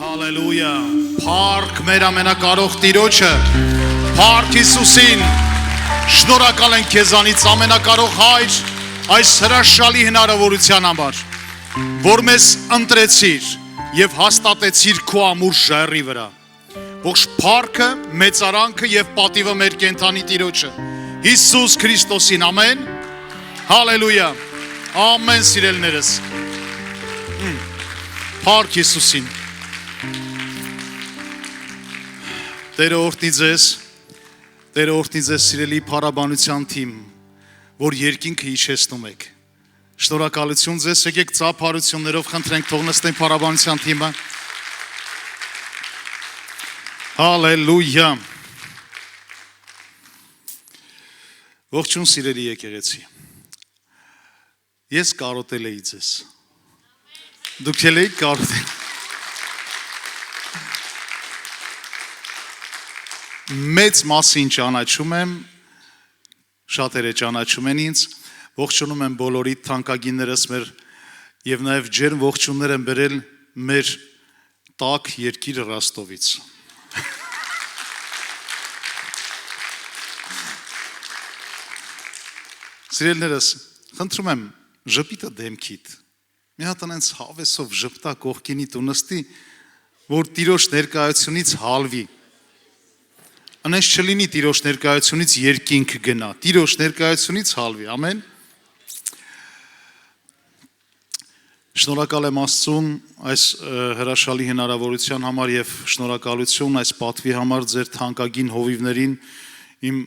Հալելույա, փառք մեր ամենակարող Տիրոջը, փառք Հիսուսին, շնորհակալ ենք քեզանից ամենակարող Հայր, այս հրաշալի հնարավորության համար, որ մեզ ընտրեցիր եւ հաստատեցիր քո ամուր ժայռի վրա։ Ողջ փառքը, մեծարանքը եւ պատիվը մեր կենթանի Տիրոջը, Հիսուս Քրիստոսին, ամեն, հալելույա, ամեն սիրելիներս, փառք Հիսուսին։ Տերը օրհնի ձեզ սիրելի փառաբանության թիմ, որ երկինքը իջեցնում եք։ Շնորհակալություն ձեզ, եկեք ծափարություններով խնդրենք թող նստեն փառաբանության թիմը։ Հալելույա։ Ողջույն սիրելի եկեղեցի։ Ես կարոտել էի ձեզ։ Դուք էլ եք կարոտել։ Մեծ մասին ճանաչում եմ, շատերը ճանաչում են ինձ, ողջունում եմ բոլորի թանկագիններս մեր եւ նաեւ ջերմ ողջուններ եմ բերել մեր տաք երկիր Ռոստովից։ Սիրելիներս, խնդրում եմ ժպիտը դեմքիդ։ Մի հատ այնց հավեսով ժպտա կողքինիդ ու նստի, որ Տիրոջ ներկայությունից հալվի։ Անես չլինի Տիրոջ ներկայությունից երկինք գնա, Տիրոջ ներկայությունից հալվի, ամեն։ Շնորհակալ եմ Աստծուն այս հրաշալի հնարավորության համար եւ շնորհակալություն այս պատվի համար ձեր թանկագին հովիվներին, իմ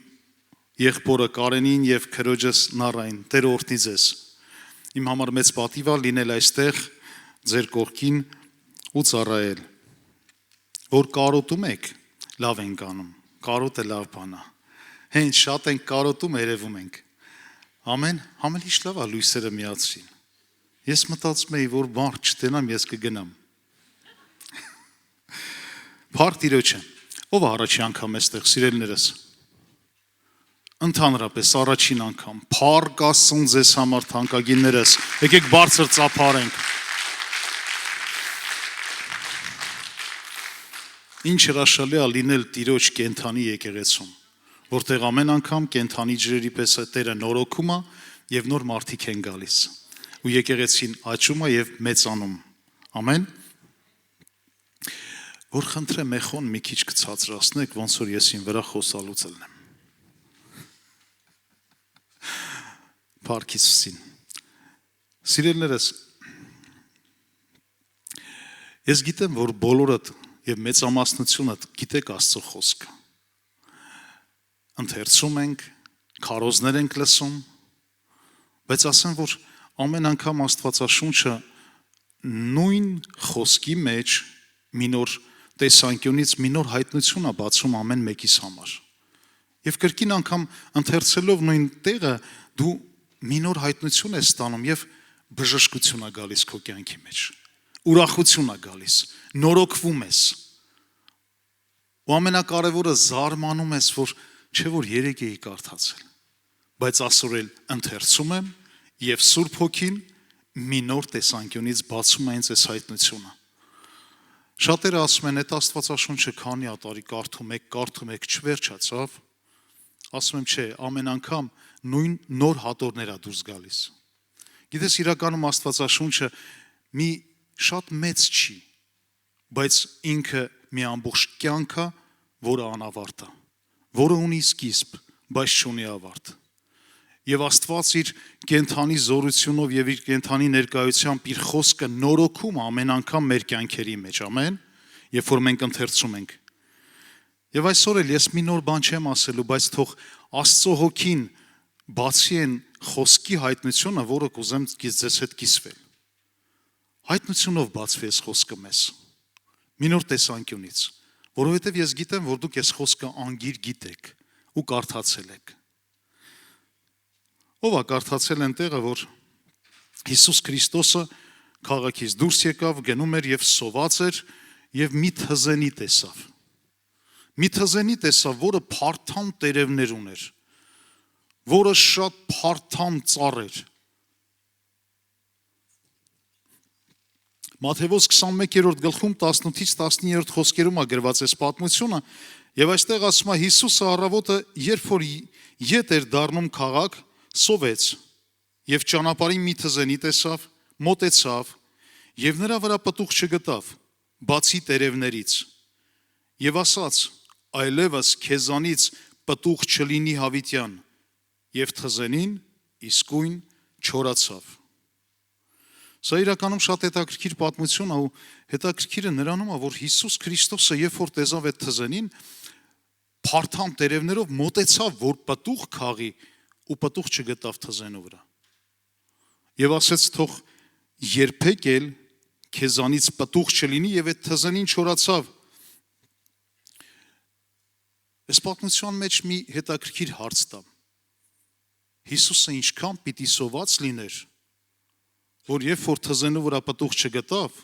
եղբորը Կարենին եւ քրոջս Նարային, Տեր օրհնի ձեզ։ Իմ համար մեծ պատիվ է լինել այստեղ ձեր կողքին ու ծառայել։ Որ կարոտում եք, լավ ենք անում։ Կարոտը լավ բան է։ Հենց շատ ենք կարոտում, երևում ենք։ Ամեն, համելիշ լավ է լույսերը միացրին։ Ես մտածում էի, որ մարդ չտենամ, ես կգնամ։ Փառք Տիրոջը։ Ով է առաջի անգամ էստեղ, սիրելիներս։ Ընդհանրապես առաջին անգամ։ Փառք Աստծուն ձեզ համար թանկագիններս։ Եկեք բարձր ծափարենք։ Ինչ հրաշալի է լինել Տիրոջ կենթանի եկեղեցում, որտեղ ամեն անգամ կենթանի ջրերի պես Տերը նորոգում է եւ նոր մարդիկ են գալիս։ Ու եկեղեցին աճում է եւ մեծանում։ Ամեն։ Որ խնդրեմ մեխոն մի քիչ կցածրացնեք, ոնց որ ես ին վրա խոսալուց ելնեմ։ Փառք Հիսուսին։ Սիրելիներս, ես գիտեմ, որ բոլորդ եւ մեծամասնությունը գիտեք Աստծո խոսքը։ Ընթերցում ենք, քարոզներ ենք լսում, բայց ասեմ, որ ամեն անգամ Աստվածաշունչը նույն խոսքի մեջ մի նոր տեսանկյունից մի նոր հայտնություն է բացում ամեն մեկիս համար։ Եվ կրկին անգամ ընթերցելով նույն տեղը դու մի նոր հայտնություն ես ստանում եւ բժշկություն է գալիս քո կյանքի մեջ։ Ուրախություն է գալիս, նորոգվում ես։ Ու ամենակարևորը զարմանում ես, որ չէ որ երեք էի կարդացել, բայց այսօր էլ ընթերցում եմ եւ Սուրբ Հոգին մի նոր տեսանկյունից բացում է ինձ այս հայտնությունը։ Շատերը ասում են, այդ Աստվածաշունչը քանի ատարի կարդում եք, չվերջացավ։ Ասում եմ, չէ, ամեն անգամ նույն նոր հատորներ է դուրս գալիս։ Գիտես, իրականում Աստվածաշունչը մի շատ մեծ չի, բայց ինքը մի ամբողջ կյանք է, որը անավարտ է, որը ունի սկիզբ, բայց չունի ավարտ։ Եվ Աստված իր կենթանի զորությունով եւ իր կենթանի ներկայությամբ իր խոսքը նորոգում ամեն անգամ մեր կյանքերի մեջ, ամեն, երբ որ մենք ընթերցում ենք։ Եվ այսօր էլ ես մի նոր բան չեմ ասելու, բայց թող Աստծո Հոգին բացի են խոսքի հայտնությունը, որը կուզեմ ձեզ հետ կիսվել։ Հայտնությունով բացվի այս խոսքը մեզ։ Մի նոր տեսանկյունից, որովհետև ես գիտեմ, որ դուք այս խոսքը անգիր գիտեք ու կարդացել եք։ Ով է կարդացել են տեղը, որ Հիսուս Քրիստոսը քաղաքից դուրս եկավ, գնում էր եւ սոված էր եւ մի թզենի տեսավ։ Մի թզենի տեսավ, որը փարթամ տերևներ ուներ, որը շատ փարթամ ծառ էր։ Մատթեոս 21-րդ գլխում 18-ից 19-րդ խոսքերում է գրված այս պատմությունը, եւ այստեղ ասում է Հիսուսը առավոտը, երբ որ ետ էր դառնում քաղաք, սովեց եւ ճանապարհին մի թզենի տեսավ, մոտեցավ եւ նրա վրա պտուղ չգտավ, բացի տերևներից, եւ ասաց. այլևս քեզանից պտուղ չլինի հավիտյան, եւ թզենին իսկույն չորացավ։ Սա իրականում շատ հետաքրքիր պատմություն է ու հետաքրքիրը նրանում է, որ Հիսուս Քրիստոսը երբ որ տեսավ այդ թզենին, փարթամ տերևներով մոտեցավ, որ պտուղ քաղի ու պտուղ չգտավ թզենու վրա։ Եվ ասեց, թող երբեք էլ քեզանից պտուղ չլինի, եւ այդ թզենին չորացավ։ Այս պատմության մեջ մի հետաքրքիր հարց տամ։ Հիսուսը ինչքան պիտի սոված լիներ, որ երբ որ թզենու վրա պտուղ չգտավ,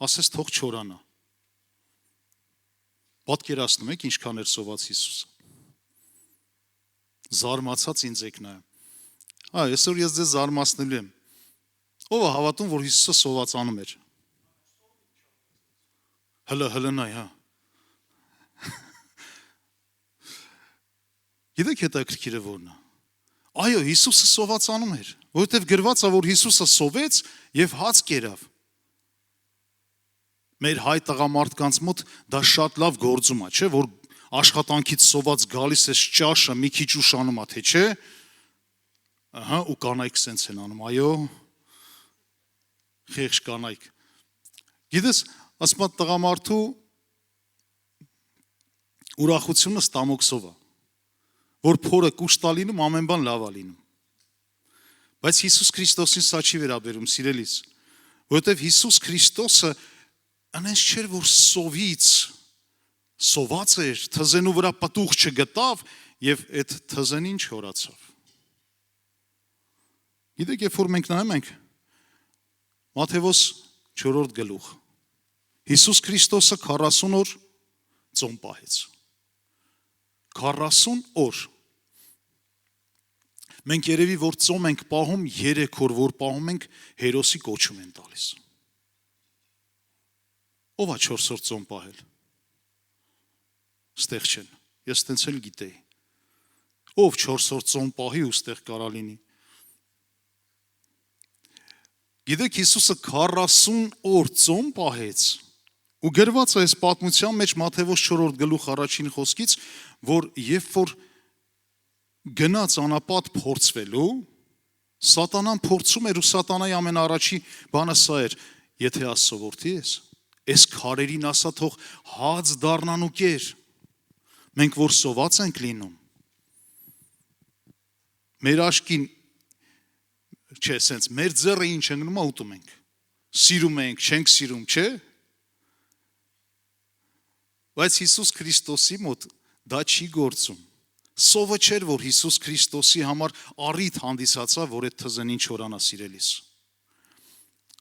ասես թող չորանա։ Պատկերացնում եք ինչքան էր սոված Հիսուսը։ Զարմացած ինձ եք նայում։ Այսօր ես ձեզ զարմացնելու եմ։ Ո՞վ է հավատում, որ Հիսուսը սովածանում էր։ Հլը նայ, հա։ Գիտեք հետաքրքիրը որն է։ Այո, Հիսուսը սովածանում էր, որովհետև գրված է, որ Հիսուսը սովեց եւ հաց կերավ։ Մեր հայ տղամարդկանց մոտ դա շատ լավ գործում է, չէ՞, որ աշխատանքից սոված գալիս ես ճաշը մի քիչ ուշանում է, թե չէ։ Ահա, ու կանայք սենց են անում, այո։ Խեղճ կանայք։ Գիտես, ասում է տղամարդու ուրախությունը ստամոքսով է, որ փորը կուշտ է լինում, ամեն բան լավ է լինում։ Բայց Հիսուս Քրիստոսին սա չի վերաբերում, սիրելիս, որովհետև Հիսուս Քրիստոսը այնպես չէր, որ սոված էր, թզենու վրա պտուղ չգտավ եւ այդ թզենին չորացավ։ Գիտեք, երբ որ մենք նայում ենք Մատթեոս 4-րդ գլուխ, Հիսուս Քրիստոսը 40 օր ծոմ պահեց։ 40 օր։ Մենք երևի որ ծոմ ենք պահում 3 օր, որ պահում ենք հերոսի կոչում են տալիս։ Ո՞վ է 4 օր ծոմ պահել։ Ստեղ չեն։ Ես տենց էլ գիտեի։ Ով 4 օր ծոմ պահի ու ստեղ կարա լինի։ Գիտեք, Հիսուսը 40 օր ծոմ պահեց։ Ու գրված է այս պատմության մեջ Մատթեոս 4-րդ գլուխ առաջին խոսքից, որ երբ որ գնաց անապատ փորձվելու, սատանան փորձում էր ու սատանայի ամենաառաջի բանը սա էր. եթե Աստծո որդի ես, այս քարերին ասա թող հաց դառնան ու կեր։ Մենք որ սոված ենք լինում, մեր աշկին, չէ, սենց մեր ձեռը ինչ ենք նոմա ուտում ենք, սիրում ենք, չենք սիրում, չէ։ Բայց Հիսուս Քրիստոսի մոտ դա չի գործում։ Սովը չէր, որ Հիսուս Քրիստոսի համար առիթ հանդիսացավ, որ այդ թզենին չորանա, սիրելիս։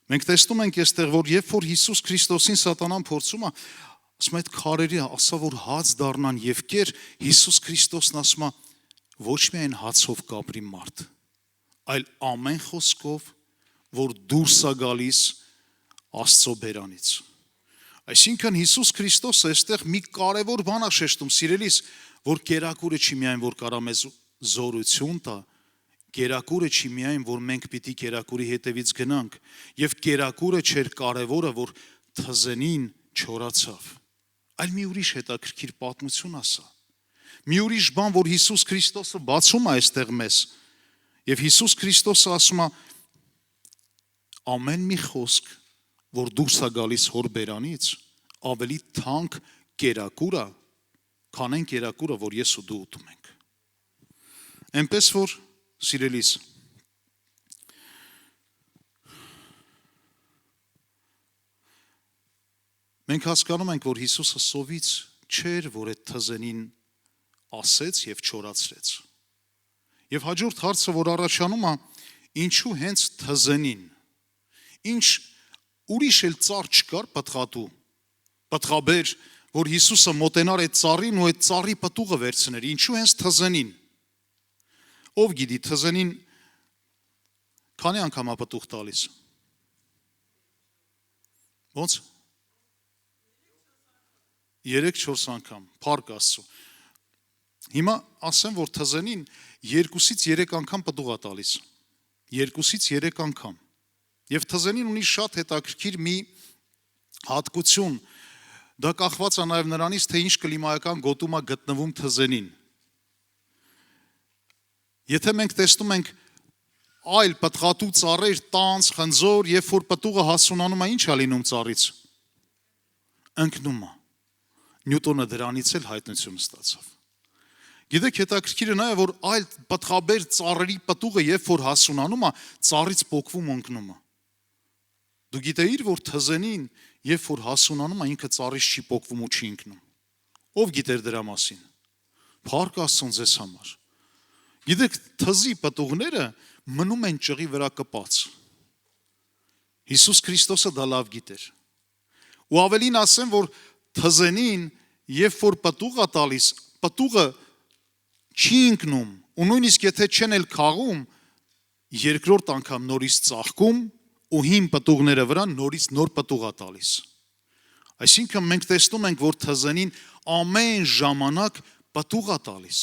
Մենք տեսնում ենք այստեղ, որ երբ որ Հիսուս Քրիստոսին սատանան փորձում է, ասում է այդ քարերի ասա, որ հաց դառնան եւ կեր, Հիսուս Քրիստոսն ասում է ոչ միայն հացով կապրի մարդ, այլ ամեն խոսքով, որ դուրս է գալիս Աստծո բերանից։ Այսինքն Հիսուս Քրիստոսը այստեղ մի կարևոր բան է շեշտում, սիրելիս, որ կերակուրը չի միայն որ կարա մեզ զորություն տա, կերակուրը չի միայն որ մենք պիտի կերակուրի հետևից գնանք, եւ կերակուրը չէր կարևորը, որ թզենին չորացավ, այլ մի ուրիշ հետաքրքիր պատմություն ասա։ Մի ուրիշ բան, որ Հիսուս Քրիստոսը բացում է այստեղ մեզ, եւ Հիսուս Քրիստոսը ասում է ամեն մի խոսք, որ դուրս է գալիս հոր բերանից, ավելի թանկ կերակուր է, քան այն կերակուրը, որ ես ու դու ուտում ենք։ Այնպես որ, սիրելիս, մենք հասկանում ենք, որ Հիսուսը սովից չէր, որ այդ թզենին ասեց եւ չորացրեց։ Եվ հաջորդ հարցը, որ առաջանում է, ինչու հենց թզենին, ինչ ուրիշ էլ ծառ չկար պտղատու, պտղաբեր, որ Հիսուսը մոտենար այդ ծառին ու այդ ծառի պտուղը վերցներ, ինչու հենց թզենին։ Ով գիտի, թզենին քանի անգամ է պտուղ տալիս։ Ոնց 3-4 անգամ, փառք Աստծո։ Հիմա ասեմ, որ թզենին 2-ից 3 անգամ պտուղ է տալիս։ 2-ից 3 անգամ։ Եվ թզենին ունի շատ հետաքրքիր մի հատկություն։ Դա կախված է նաև նրանից, թե ինչ կլիմայական գոտում է գտնվում թզենին։ Եթե մենք տեսնում ենք այլ պտղատու ծառեր, տանձ, խնձոր, երբ որ պտուղը հասունանում է, ինչ է լինում ծառից։ Ընկնում է։ Նյուտոնը դրանից էլ հայտնություն ստացավ։ Գիտեք, հետաքրքիրը նա է, որ այլ պտղաբեր ծառերի պտուղը երբ որ հասունանում է, ծառից պոկվում ընկնում է։ Դու գիտեիր, որ թզենին երբ որ հասունանում է, ինքը ծառից չի պոկվում ու չի ընկնում։ Ով գիտեր դրա մասին։ Փառք Աստծուն ձեզ համար։ Գիտեք, թզի պտուղները մնում են ճղի վրա կպած։ Հիսուս Քրիստոսը դա լավ գիտեր։ Ու ավելին ասեմ, որ թզենին, երբ որ պտուղ է տալիս, պտուղը չի ընկնում, ու նույնիսկ եթե չեն էլ քաղում, երկրորդ անգամ նորից ծաղկում ու հին պտուղները վրա նորից նոր պտուղ է տալիս։ Այսինքն մենք տեսնում ենք, որ թզենին ամեն ժամանակ պտուղ է տալիս։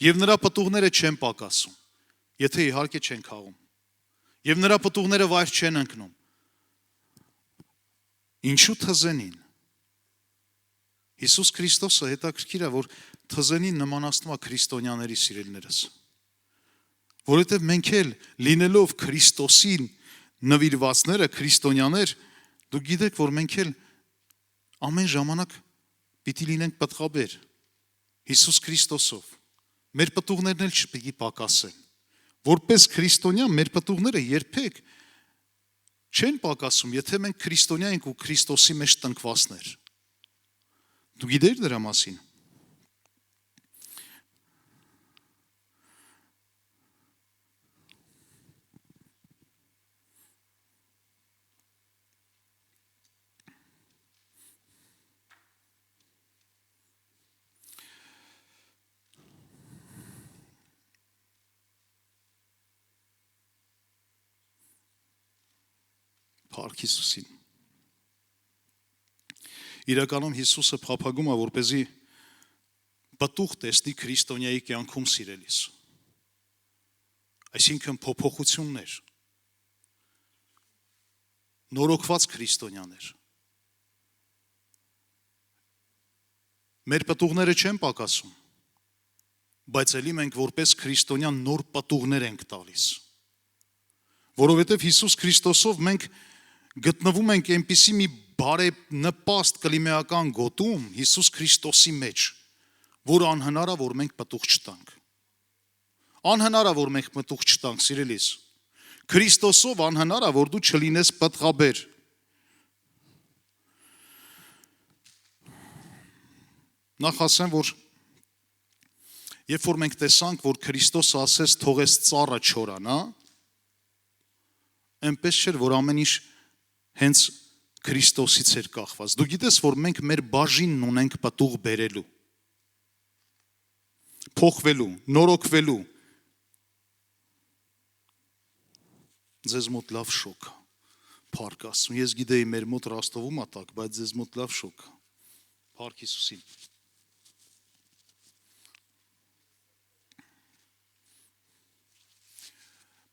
Եվ նրա պտուղները չեն պակասում, եթե իհարկե չեն քաղում։ Եվ նրա պտուղները վայր չեն ընկնում։ Ինչու թզենին։ Հիսուս Քրիստոսը հետաքրքիր է, որ թզենին նմանացնում է քրիստոնյաների սիրելիներս։ Որովհետև մենք էլ լինելով Քրիստոսին նվիրվածները, քրիստոնյաներ, դուք գիտեք, որ մենք էլ ամեն ժամանակ պիտի լինենք պտղաբեր Հիսուս Քրիստոսով։ Մեր պտուղներն էլ չպիտի պակասեն։ Որպես քրիստոնյա մեր պտուղները երբեք չեն պակասում, եթե մենք քրիստոնյա ենք ու Քրիստոսի մեջ տնկվածներ։ Դու գիտեր դրա մասին։ Փառք Հիսուսին։ Իրականում Հիսուսը փափագում է, որպեսզի պտուղ տեսնի քրիստոնյայի կյանքում սիրելիս։ Այսինքն փոփոխություններ, նորոգված քրիստոնյաներ։ Մեր պտուղները չեն պակասում, բայց ելի մենք որպես քրիստոնյա նոր պտուղներ ենք տալիս։ Որովհետև Հիսուս Քրիստոսով մենք գտնվում ենք այնպիսի մի բարենպաստ կլիմայական գոտում Հիսուս Քրիստոսի մեջ, որ անհնար է, որ մենք պտուղ չտանք։ Անհնար է, որ մենք պտուղ չտանք, սիրելիս։ Քրիստոսով անհնար է, որ դու չլինես պտղաբեր։ Նախ ասեմ, որ երբ որ մենք տեսանք, որ Քրիստոսը ասեց թողես ծառը չորանա, այնպես չէր, որ ամեն ինչ հենց Քրիստոսից էր կախված։ Դու գիտես, որ մենք մեր բաժինն ունենք պտուղ բերելու, փոխվելու, նորոգվելու։ Ձեզ մոտ լավ շոկ է, փառք Աստծուն։ Ես գիտեի մեր մոտ Ռաստովում է տակ, բայց ձեզ մոտ լավ շոկ է։ Փառք Հիսուսին։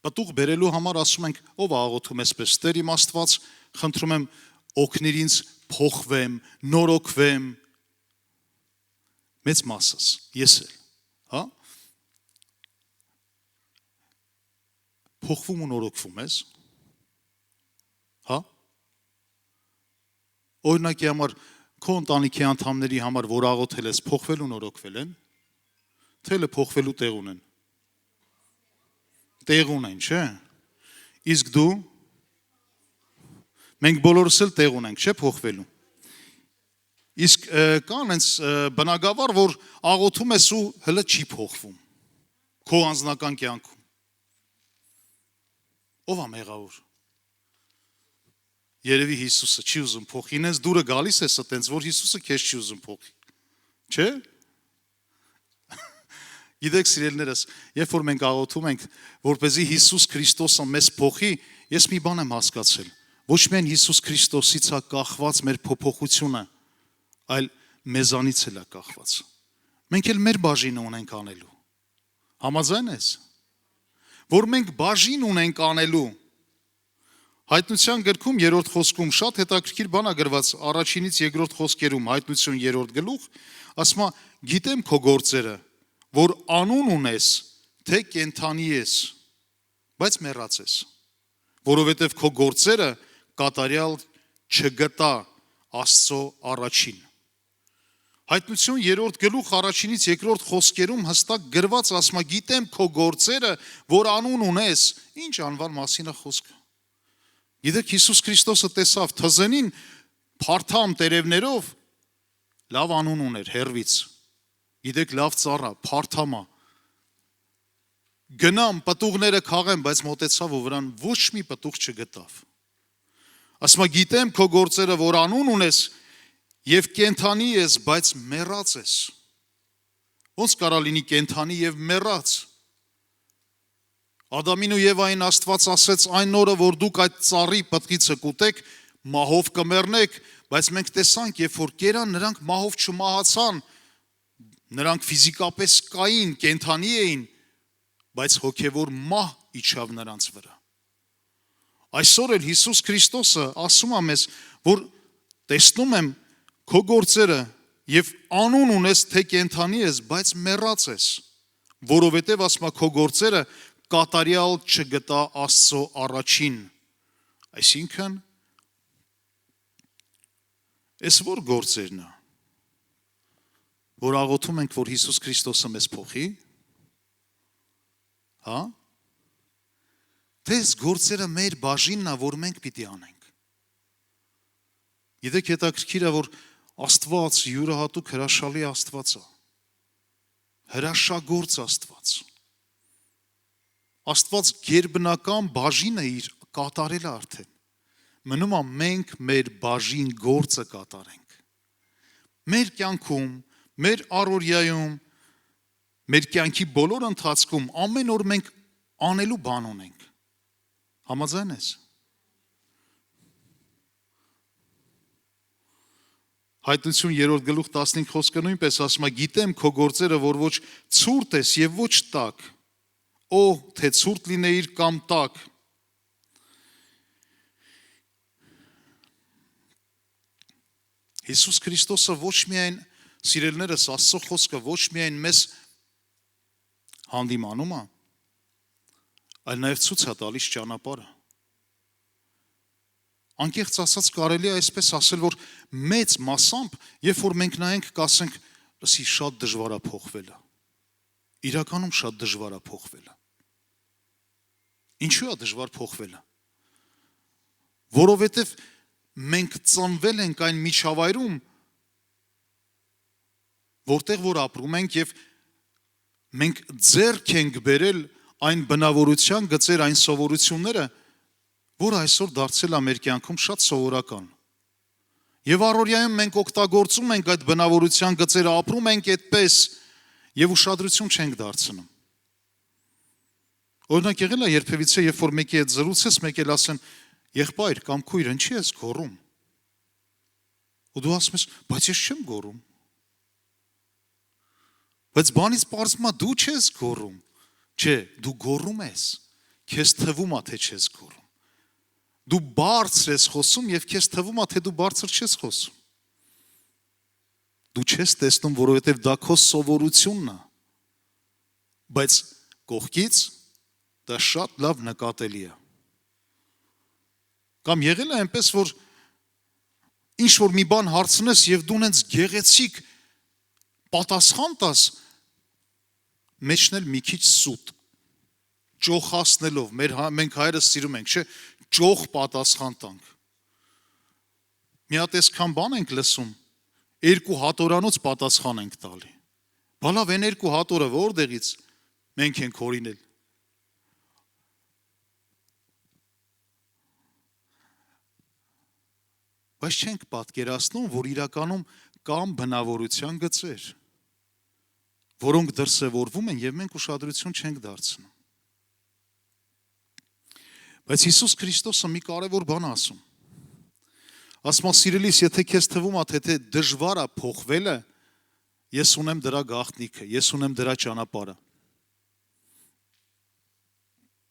Պտուղ բերելու համար ասում ենք, ով աղոթում էսպես, Տեր իմ Աստված, խնդրում եմ օգնիր ինձ փոխվեմ, նորոգվեմ։ Մեծ մասս, ես էլ, հա? Փոխվում ու նորոգվում ես, հա? Օրինակի համար, քո ընտանիքի անդամների համար, որ աղոթել ես, փոխվել ու նորոգվել են, թե էլ փոխվելու տեղ ունեն։ Տեղ ունեն, չէ՞։ Իսկ դու, մենք բոլորս էլ տեղ ունենք, չէ՞ փոխվելու։ Իսկ կան հենց բնագավառ, որ աղոթում ես ու հələ չի փոխվում քո անձնական կյանքում։ Ո՞վ է մեղավոր։ Երևի Հիսուսը չի ուզում փոխի, ինձ դուրը գալիս ես այտենց, որ Հիսուսը քեզ չի ուզում փոխի։ Չէ՞։ Գիտեք սիրելիներս, երբ որ մենք աղոթում ենք, որպեսզի Հիսուս Քրիստոսը մեզ փոխի, ես մի բան եմ հասկացել, Ոչ միայն Հիսուս Քրիստոսից է կախված մեր փոփոխությունը, այլ մեզանից էլ է կախված։ Մենք էլ մեր բաժինը ունենք անելու։ Համաձայն ես։ Որ մենք բաժին ունենք անելու։ Հայտնության գրքում 3-րդ խոսքում շատ հետաքրքիր բան է գրված, առաջինից 2-րդ խոսքերում, Հայտնություն 3-րդ գլուխ, ասում է, գիտեմ քո գործերը, որ անուն ունես, թե կենդանի ես, բայց մեռած ես, որովհետև քո գործերը կատարյալ չգտա Աստծո առաջին։ Հայտնություն 3-րդ գլուխ առաջինից 2-րդ խոսքերում հստակ գրված ասում է, գիտեմ քո գործերը, որ անուն ունես, ինչ անվան մասին է խոսքը։ Գիտեք, Հիսուս Քրիստոսը տեսավ թզենին փարթամ տերևներով, լավ անուն ուներ, հերվից։ Գիտեք, լավ ծառա, փարթամա։ Գնամ, պտուղները քաղեմ, բայց մոտեցավ ու վրան ոչ մի պտուղ չգտավ։ Ասում է, գիտեմ քո գործերը, որ անուն ունես, և կենդանի ես, բայց մեռած ես։ Ոնց կարա լինի կենդանի և մեռած։ Ադամին ու Եվային Աստված ասեց այն օրը, որ դուք այդ ծառի պտղիցը կուտեք, մահով կմեռնեք, բայց մենք տեսանք, երբ որ կերան, նրանք մահով չմահացան, նրանք ֆիզիկապես կային, կենդանի էին, բայց հոգևոր մահ իջավ նրանց վրա։ Այսօր էլ Հիսուս Քրիստոսը ասում է մեզ, որ տեսնում եմ քո գործերը և անուն ունես, թե կենդանի ես, բայց մեռած ես, որովհետև ասում է քո գործերը կատարյալ չգտա Աստծո առաջին։ Այսինքն, այս որ գործերն է, որ աղոթում ենք, որ Հիսուս Քրիստոսը մեզ փոխի, հա, դες գործերը մեր բաժինն է, որ մենք պիտի անենք։ Գիտեք, հետաքրքիր է, որ Աստված յուրահատուկ հրաշալի Աստված է։ Հրաշագործ Աստված։ Աստված գերբնական բաժինը իր կատարել է արդեն։ Մնում է մենք մեր բաժին գործը կատարենք։ Մեր կյանքում, մեր առօրյայում, մեր կյանքի բոլոր ընթացքում ամեն օր մենք անելու բան ունենք։ Համաձայն ես։ Հայտնություն 3-րդ գլուխ 15 խոսքը նույնպես ասում է, գիտեմ քո գործերը, որ ոչ ցուրտ ես և ոչ տաք, օ, թե ցուրտ լինեիր կամ տաք։ Հիսուս Քրիստոսը ոչ միայն, սիրելիներս, Աստծո խոսքը ոչ միայն մեզ հանդիմանում է, այլ նաև ցույց է տալիս ճանապարհը։ Անկեղծ ասած կարելի է այսպես ասել, որ մեծ մասամբ, երբ որ մենք նայենք, կասենք, լսի, շատ դժվար է փոխվելը։ Իրականում շատ դժվար է փոխվելը։ Ինչու է դժվար փոխվելը։ Որովհետև մենք ծնվել ենք այն միջավայրում, որտեղ որ ապրում ենք և մենք ձեռք ենք բերել այն բնավորության գծեր, այն սովորությունները, որը այսօր դարձել է մեր կյանքում շատ սովորական։ Եվ առօրյայում մենք օգտագործում ենք այդ բնավորության գծերը, ապրում ենք այդպես և ուշադրություն չենք դարձնում։ Օրինակ եղել է երբևիցե, երբ որ մեկի հետ զրուցես, մեկ էլ ասեն, եղբայր կամ քույր, ինչի ես գոռում։ Ու դու ասում ես, բայց ես չեմ գոռում։ Բայց բանից պարզվում է դու չես գոռում։ Չէ, դու գոռում ես, քեզ թվում է, թե չես գոռում։ Դու բարձր ես խոսում և քեզ թվում է, թե դու բարձր չես խոսում։ Դու չես տեսնում, որովհետև դա քո սովորությունն է։ Բայց կողքից դա շատ լավ նկատելի է։ Կամ եղել է այնպես, որ ինչ-որ մի բան հարցնես և դու նենց գեղեցիկ պատասխան տաս, մեջն էլ մի քիչ սուտ, ճոխացնելով, մենք հայերս սիրում ենք, չէ, ճոխ պատասխան տանք։ Մի հատ այսքան բան ենք լսում, 2 հատորանոց պատասխան ենք տալի։ Բա լավ, այն 2 հատորը որտեղից մենք ենք հորինել։ Բայց չենք պատկերացնում, որ իրականում կան բնավորության գծեր, որոնք դրսևորվում են և մենք ուշադրություն չենք դարձնում։ Բայց Հիսուս Քրիստոսը մի կարևոր բան ասում։ Ասում սիրելիս, եթե քեզ թվում է, թե դժվար է փոխվելը, ես ունեմ դրա գաղտնիքը, ես ունեմ դրա ճանապարհը։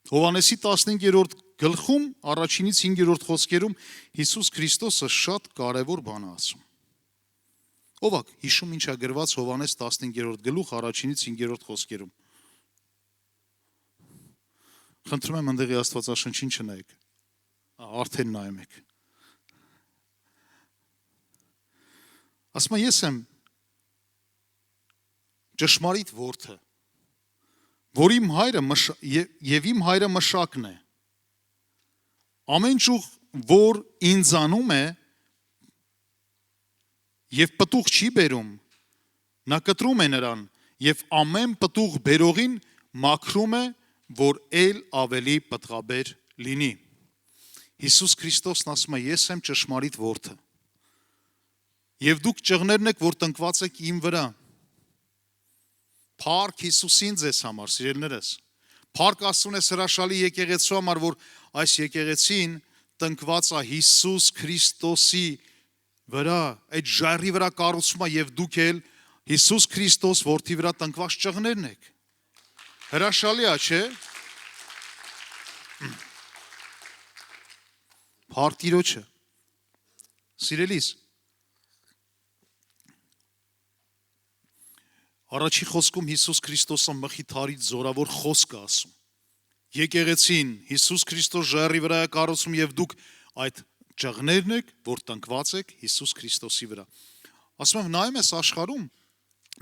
Հովհաննեսի 15-րդ գլխում, առաջինից 5-րդ խոսքերում Հիսուս Քրիստոսը շատ կարևոր բան է ասում։ Ով է հիշում ինչ է գրված Հովհաննես 15-րդ գլուխ, առաջինից 5-րդ խոսքերում։ Խնդրում եմ ընդեղի Աստվածաշնչին չնայեք, արդեն նայում եք։ Ասում ես եմ ճշմարիտ որդը, որ իմ հայրը և իմ հայրը մշակն է, ամեն ճյուղ, որ ինձանում է և պտուղ չի բերում, նա կտրում է նրան և ամեն պտուղ բերողին մաքրում է, որ էլ ավելի պտղաբեր լինի։ Հիսուս Քրիստոսն ասում է, ես եմ ճշմարիտ որդը, և դուք ճղներն եք, որ տնկված եք իմ վրա։ Փառք Հիսուսին ձեզ համար, սիրելիներս։ Փառք Աստծուն հրաշալի եկեղեցու համար, որ այս եկեղեցին տնկված է Հիսուս Քրիստոսի վրա, այդ ժայռի վրա կառուցվում է և դուք էլ Հիսուս Քրիստոս որդի վրա տնկված ճղներն եք։ Հրաշալի է, չէ՞։ Փառք Տիրոջը։ Սիրելիս, առաջի խոսքում Հիսուս Քրիստոսը մխիթարիչ զորավոր խոսք է ասում։ Եկեղեցին Հիսուս Քրիստոս ժայռի վրա է կառուցում և դուք այդ ճղներն եք, որ տնկված եք Հիսուս Քրիստոսի վրա։ Ասում եմ, նայում ես աշխարհում,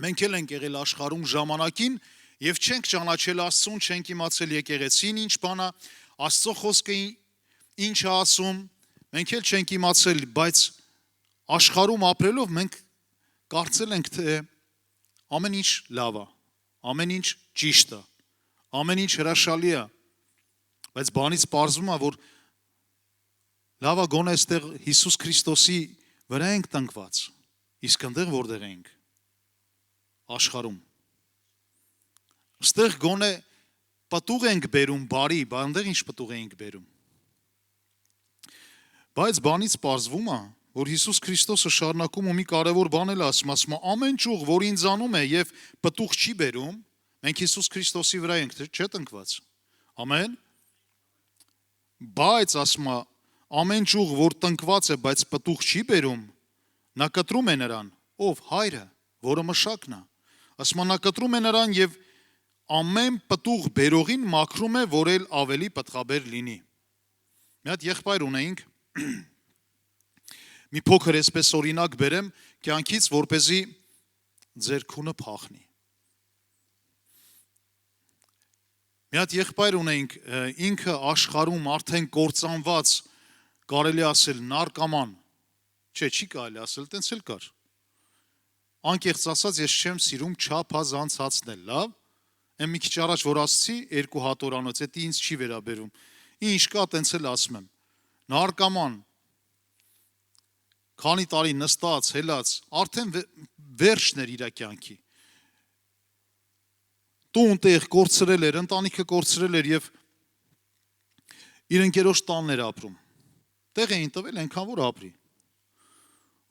մենք էլ ենք եղել աշխարհում ժամանակին և չենք ճանաչել Աստծուն, չենք իմացել եկեղեցին ինչ բան է, Աստծո խոսքը ինչ է ասում, մենք էլ չենք իմացել, բայց աշխարհում ապրելով մենք կարծել ենք, թե ամեն ինչ լավ է, ամեն ինչ ճիշտ է, ամեն ինչ հրաշալի է, բայց բանից պարզվում է, որ լավ է գոնե այստեղ Հիսուս Քրիստոսի վրա ենք տնկված, իսկ այնտեղ որտեղ ենք, աշխարհում։ Այստեղ գոնե պտուղ ենք բերում բարի, այնտեղ ինչ պտուղ ենք բերում։ Բայց բանից պարզվում է, որ Հիսուս Քրիստոսը շարունակում ու մի կարևոր բան էլ ասում է, ամեն ճյուղ, որ ինձանում է և պտուղ չի բերում, մենք Հիսուս Քրիստոսի վրա ենք, չէ՞ տնկված։ Ամեն։ Բայց ասում է, ամեն ճյուղ, որ տնկված է, բայց պտուղ չի բերում, նա կտրում է նրան, ով հայրը, որը մշակն է։ Ասում է, նա կտրում է նրան և ամեն պտուղ բերողին մաքրում է, որ էլ ավելի պտղաբեր լինի։ Մի հատ եղբայր ունեինք, մի փոքր այսպես օրինակ բերեմ կյանքից, որպեսզի ձեր քունը փախնի։ Մի հատ եղբայր ունեինք, ինքը աշխարհում արդեն կործանված, կարելի ասել նարկոման, չէ, չի կարելի ասել, տենց էլ կար։ Անկեղծ ասած, ես չեմ սիրում չափազանց հացնել, լավ։ Այն մի քիչ առաջ որ ասացի, 2 հատ օրանոց, դա ինձ չի վերաբերում։ Ինչ կա, տենց էլ ասում եմ։ Նարկոման, քանի տարի նստած, հելած, արդեն վերջն էր իր կյանքի։ Տուն տեղ կորցրել էր, ընտանիքը կորցրել էր և իր ընկերոջ տանն էր ապրում։ Տեղ էին տվել, այնքան որ ապրի։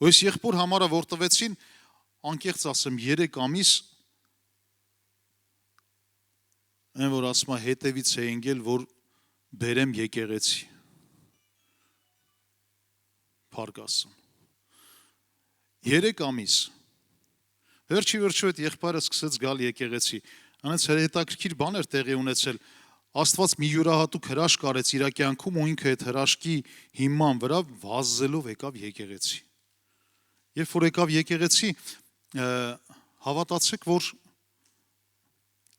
Ու այս եղբոր համարը որ տվեցին, անկեղծ ասեմ, 3 ամիս այն որ ասում է հետևից է ընկել, որ բերեմ եկեղեցի։ Փառք Աստծուն։ 3 ամիս։ Վերջի վերջո այդ եղբայրը սկսեց գալ եկեղեցի։ Անց հետաքրքիր բան էր տեղի ունեցել։ Աստված մի յուրահատուկ հրաշք արեց իր կյանքում ու ինքը այդ հրաշքի հիման վրա վազելով եկավ եկեղեցի։ Երբ որ եկավ եկեղեցի, հավատացեք, որ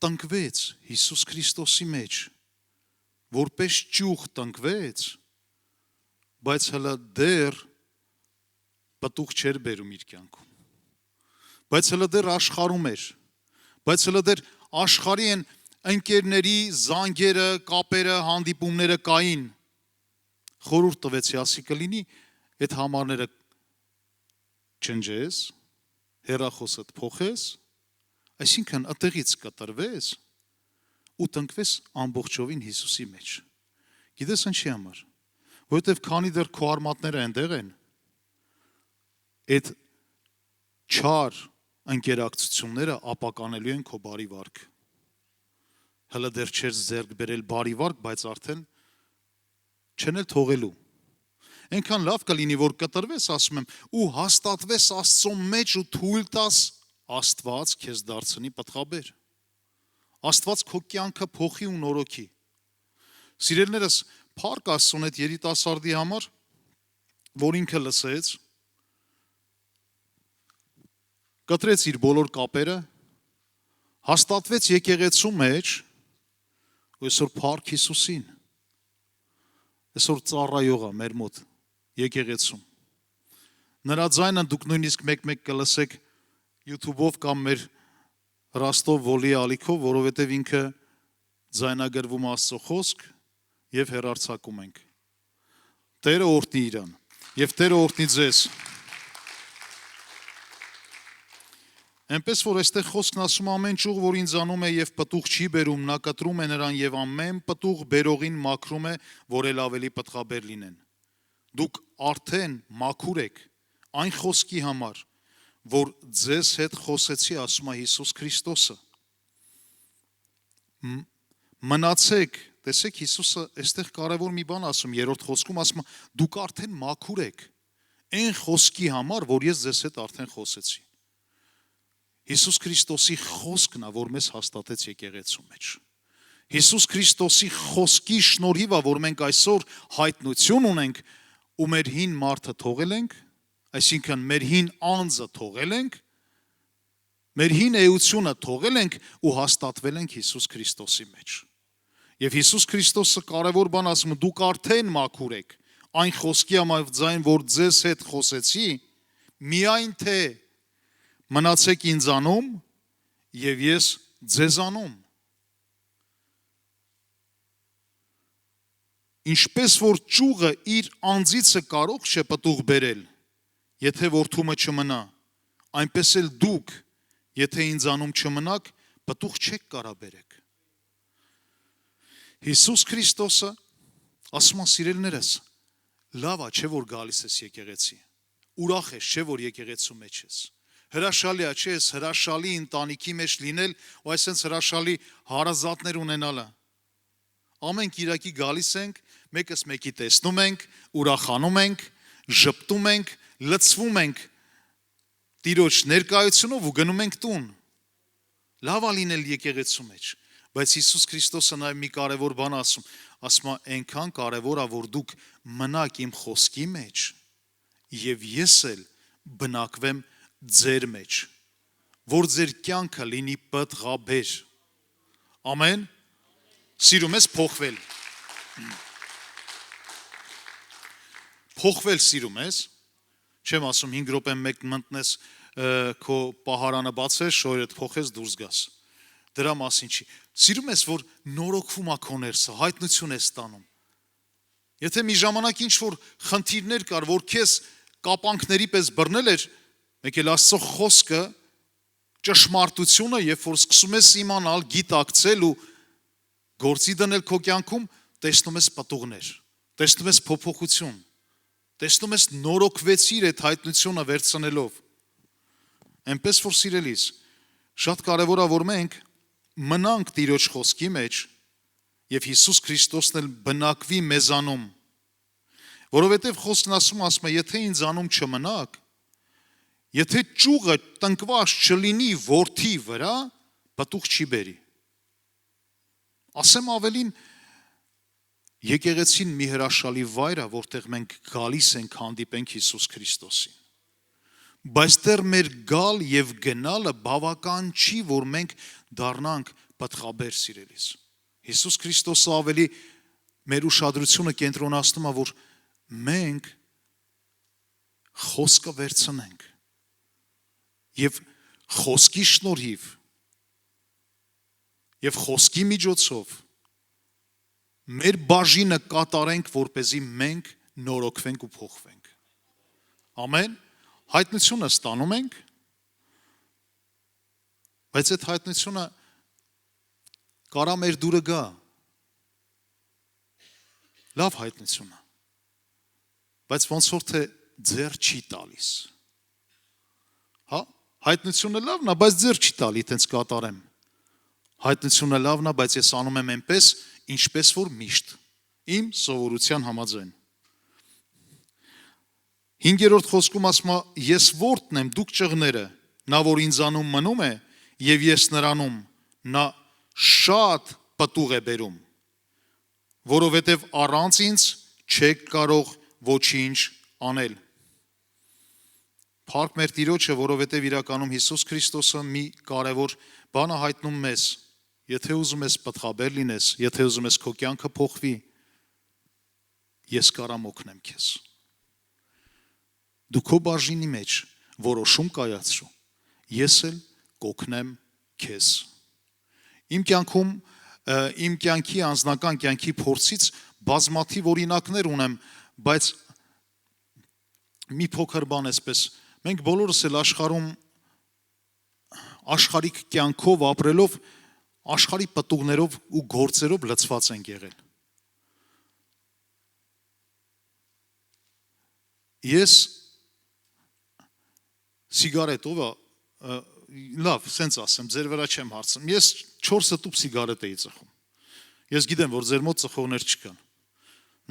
տնկվեց Հիսուս Քրիստոսի մեջ, որպես ճյուղ տնկվեց, բայց հələ դեռ պտուղ չէր բերում իր կյանքում, բայց հələ դեռ աշխարհում էր, բայց հələ դեռ աշխարհի են ընկերների զանգերը, կապերը, հանդիպումները կային, խորհուրդ տվեցի, ասի կլինի այդ համարները չնջես, հեռախոսդ փոխես, այսինքն ըտեղից կտրվես ու տնկվես ամբողջովին Հիսուսի մեջ։ Գիտես ինչի համար, որովհետև քանի դեռ քո արմատները այնտեղ են, այդ չար ընկերակցությունները ապականելու են քո բարի վարք։ Հələ դեռ չես ձեռք բերել բարի վարք, բայց արդեն չեն էլ թողելու։ Այնքան լավ կլինի, որ կտրվես, ասում եմ, ու հաստատվես Աստծո մեջ ու թույլ տաս Աստված քեզ դարձնի պտղաբեր։ Աստված քո կյանքը փոխի ու նորոգի։ Սիրելիներս, փառք Աստծուն այդ երիտասարդի համար, որ ինքը լսեց, կտրեց իր բոլոր կապերը, հաստատվեց եկեղեցու մեջ, ու այսօր փառք Հիսուսին, այսօր ծառայող է մեր մոտ եկեղեցում։ Նրա ձայնը դուք նույնիսկ մեկ-մեկ կլսեք YouTube-ով կամ մեր Ռաստով Վոլի ալիքով, որովհետև ինքը ձայնագրվում Աստծո խոսք եւ հեռարձակում ենք։ Տերը օրհնի իրան եւ Տերը օրհնի ձեզ։ Այնպես որ այստեղ խոսքն ասում ամեն ճյուղ, որ ինձանում է եւ պտուղ չի բերում, նա կտրում է նրան եւ ամեն պտուղ բերողին մաքրում է, որ էլ ավելի պտղաբեր լինեն։ Դուք արդեն մաքուր եք այն խոսքի համար, որ ձեզ հետ խոսեցի, ասում է Հիսուս Քրիստոսը։ Մնացեք, տեսեք Հիսուսը այստեղ կարևոր մի բան ասում, երրորդ խոսքում ասում է, դուք արդեն մաքուր եք այն խոսքի համար, որ ես ձեզ հետ արդեն խոսեցի։ Հիսուս Քրիստոսի խոսքն է, որ մեզ հաստատեց եկեղեցու մեջ։ Հիսուս Քրիստոսի խոսքի շնորհիվ է, որ մենք այսօր հայտնություն ունենք ու մեր հին մարդը թողել ենք, այսինքն մեր հին անձը թողել ենք, մեր հին էությունը թողել ենք ու հաստատվել ենք Հիսուս Քրիստոսի մեջ։ Եվ Հիսուս Քրիստոսը կարևոր բան ասում, դուք արդեն մաքուր եք այն խոսքի համար, որ ձեզ հետ խոսեցի, միայն թե մնացեք ինձանում եւ ես ձեզանում։ Ինչպես որ ճյուղը իր անձիցը կարող չէ պտուղ բերել, եթե որդումը չմնա, այնպես էլ դուք, եթե ինձանում չմնաք, պտուղ չեք կարա բերեք։ Հիսուս Քրիստոսը ասում է սիրելիներս, լավ է, չէ որ գալիս ես եկեղեցի, ուրախ ես, չէ որ եկեղեցու մեջ ես։ Հրաշալի է, չէ, ես հրաշալի ընտանիքի մեջ լինել ու այսպես հրաշալի հարազատներ ունենալը։ Ամեն կիրակի գալիս ենք, մեկս մեկի տեսնում ենք, ուրախանում ենք, ժպտում ենք, լցվում ենք Տիրոջ ներկայությունով ու գնում ենք տուն։ Լավ է լինել եկեղեցու մեջ, բայց Հիսուս Քրիստոսը նաև մի կարևոր բան ասում է, այնքան կարևոր է, որ դուք մնաք իմ խոսքի մեջ եւ ես էլ բնակվեմ ձեր մեջ, որ ձեր կյանքը լինի պտղաբեր։ Ամեն։ Սիրում ես փոխվել։ Փոխվել սիրում ես։ Չեմ ասում 5 րոպե մեկ մտնես քո պահարանը բացես, շորերդ փոխես դուրս գաս։ Դրա մասին չի։ Սիրում ես, որ նորոգվում է քո ներսը, հայտնություն ես ստանում։ Եթե մի ժամանակ ինչ որ խնդիրներ կար, որ քեզ կապանքների պես բռնել էր, մեկ էլ Աստծո խոսքը ճշմարտությունը, երբ որ սկսում ես իմանալ, գիտակցել ու գործի դնել քո կյանքում, տեսնում ես պտուղներ, տեսնում ես փոփոխություն, տեսնում ես նորոգվեցիր այդ հայտնությունը վերցնելով։ Այնպես որ սիրելիս, շատ կարևոր է, որ մենք մնանք Տիրոջ խոսքի մեջ եւ Հիսուս Քրիստոսն էլ բնակվի մեզանում, որովհետեւ խոսքն ասում է, եթե ինձանում չմնաք, եթե ճյուղը տնկված չլինի որդի վրա, պտուղ չի բերի։ Ասեմ ավելին, եկեղեցին մի հրաշալի վայր է, որտեղ մենք գալիս ենք հանդիպենք Հիսուս Քրիստոսին։ Բայց դեռ մեր գալ եւ գնալը բավական չի, որ մենք դառնանք պտղաբեր սիրելիս։ Հիսուս Քրիստոսը ավելի մեր ուշադրությունը կենտրոնացնում է, որ մենք խոսքը վերցնենք եւ խոսքի շնորհիվ եւ խոսքի միջոցով մեր բաժինը կատարենք, որպեսզի մենք նորոգվենք ու փոխվենք։ Ամեն։ Հայտնությունը ստանում ենք, բայց այդ հայտնությունը կարա մեր դուրը գա։ Լավ հայտնություն է, բայց ոնց որ թե ձեռ չի տալիս։ Հա, հայտնությունը լավն է, բայց ձեռ չի տալի, տենց կատարեմ։ Հայտնությունը լավն է, բայց ես անում եմ այնպես, ինչպես որ միշտ, իմ սովորության համաձայն։ 5-րդ խոսքում ասում է, ես որդն եմ, դուք ճղները, նա որ ինձանում մնում է, եւ ես նրանում, նա շատ պտուղ է բերում, որովհետև առանց ինձ չեք կարող ոչինչ անել։ Փառք մեր Տիրոջը, որովհետև իրականում Հիսուս Քրիստոսը մի կարևոր բան է հայտնում մեզ, եթե ուզում ես պտղաբեր լինես, եթե ուզում ես քո կյանքը փոխվի, ես կարամ օգնեմ քեզ։ Դու քո բաժինի մեջ որոշում կայացրու, ես էլ կօգնեմ քեզ։ Իմ կյանքում, իմ կյանքի անձնական կյանքի փորձից բազմաթիվ օրինակներ ունեմ, բայց մի փոքր բան էսպես, մենք բոլորս էլ աշխարհում աշխարհիկ կյանքով ապրելով աշխարհի պտուղներով ու գործերով լցված ենք եղել։ Ես սիգարետով լավ, սենց ասեմ, ձեր վրա չեմ հարցնում, ես 4 տուփ սիգարետ էի ծխում, ես գիտեմ, որ ձեր մոտ ծխողներ չկան,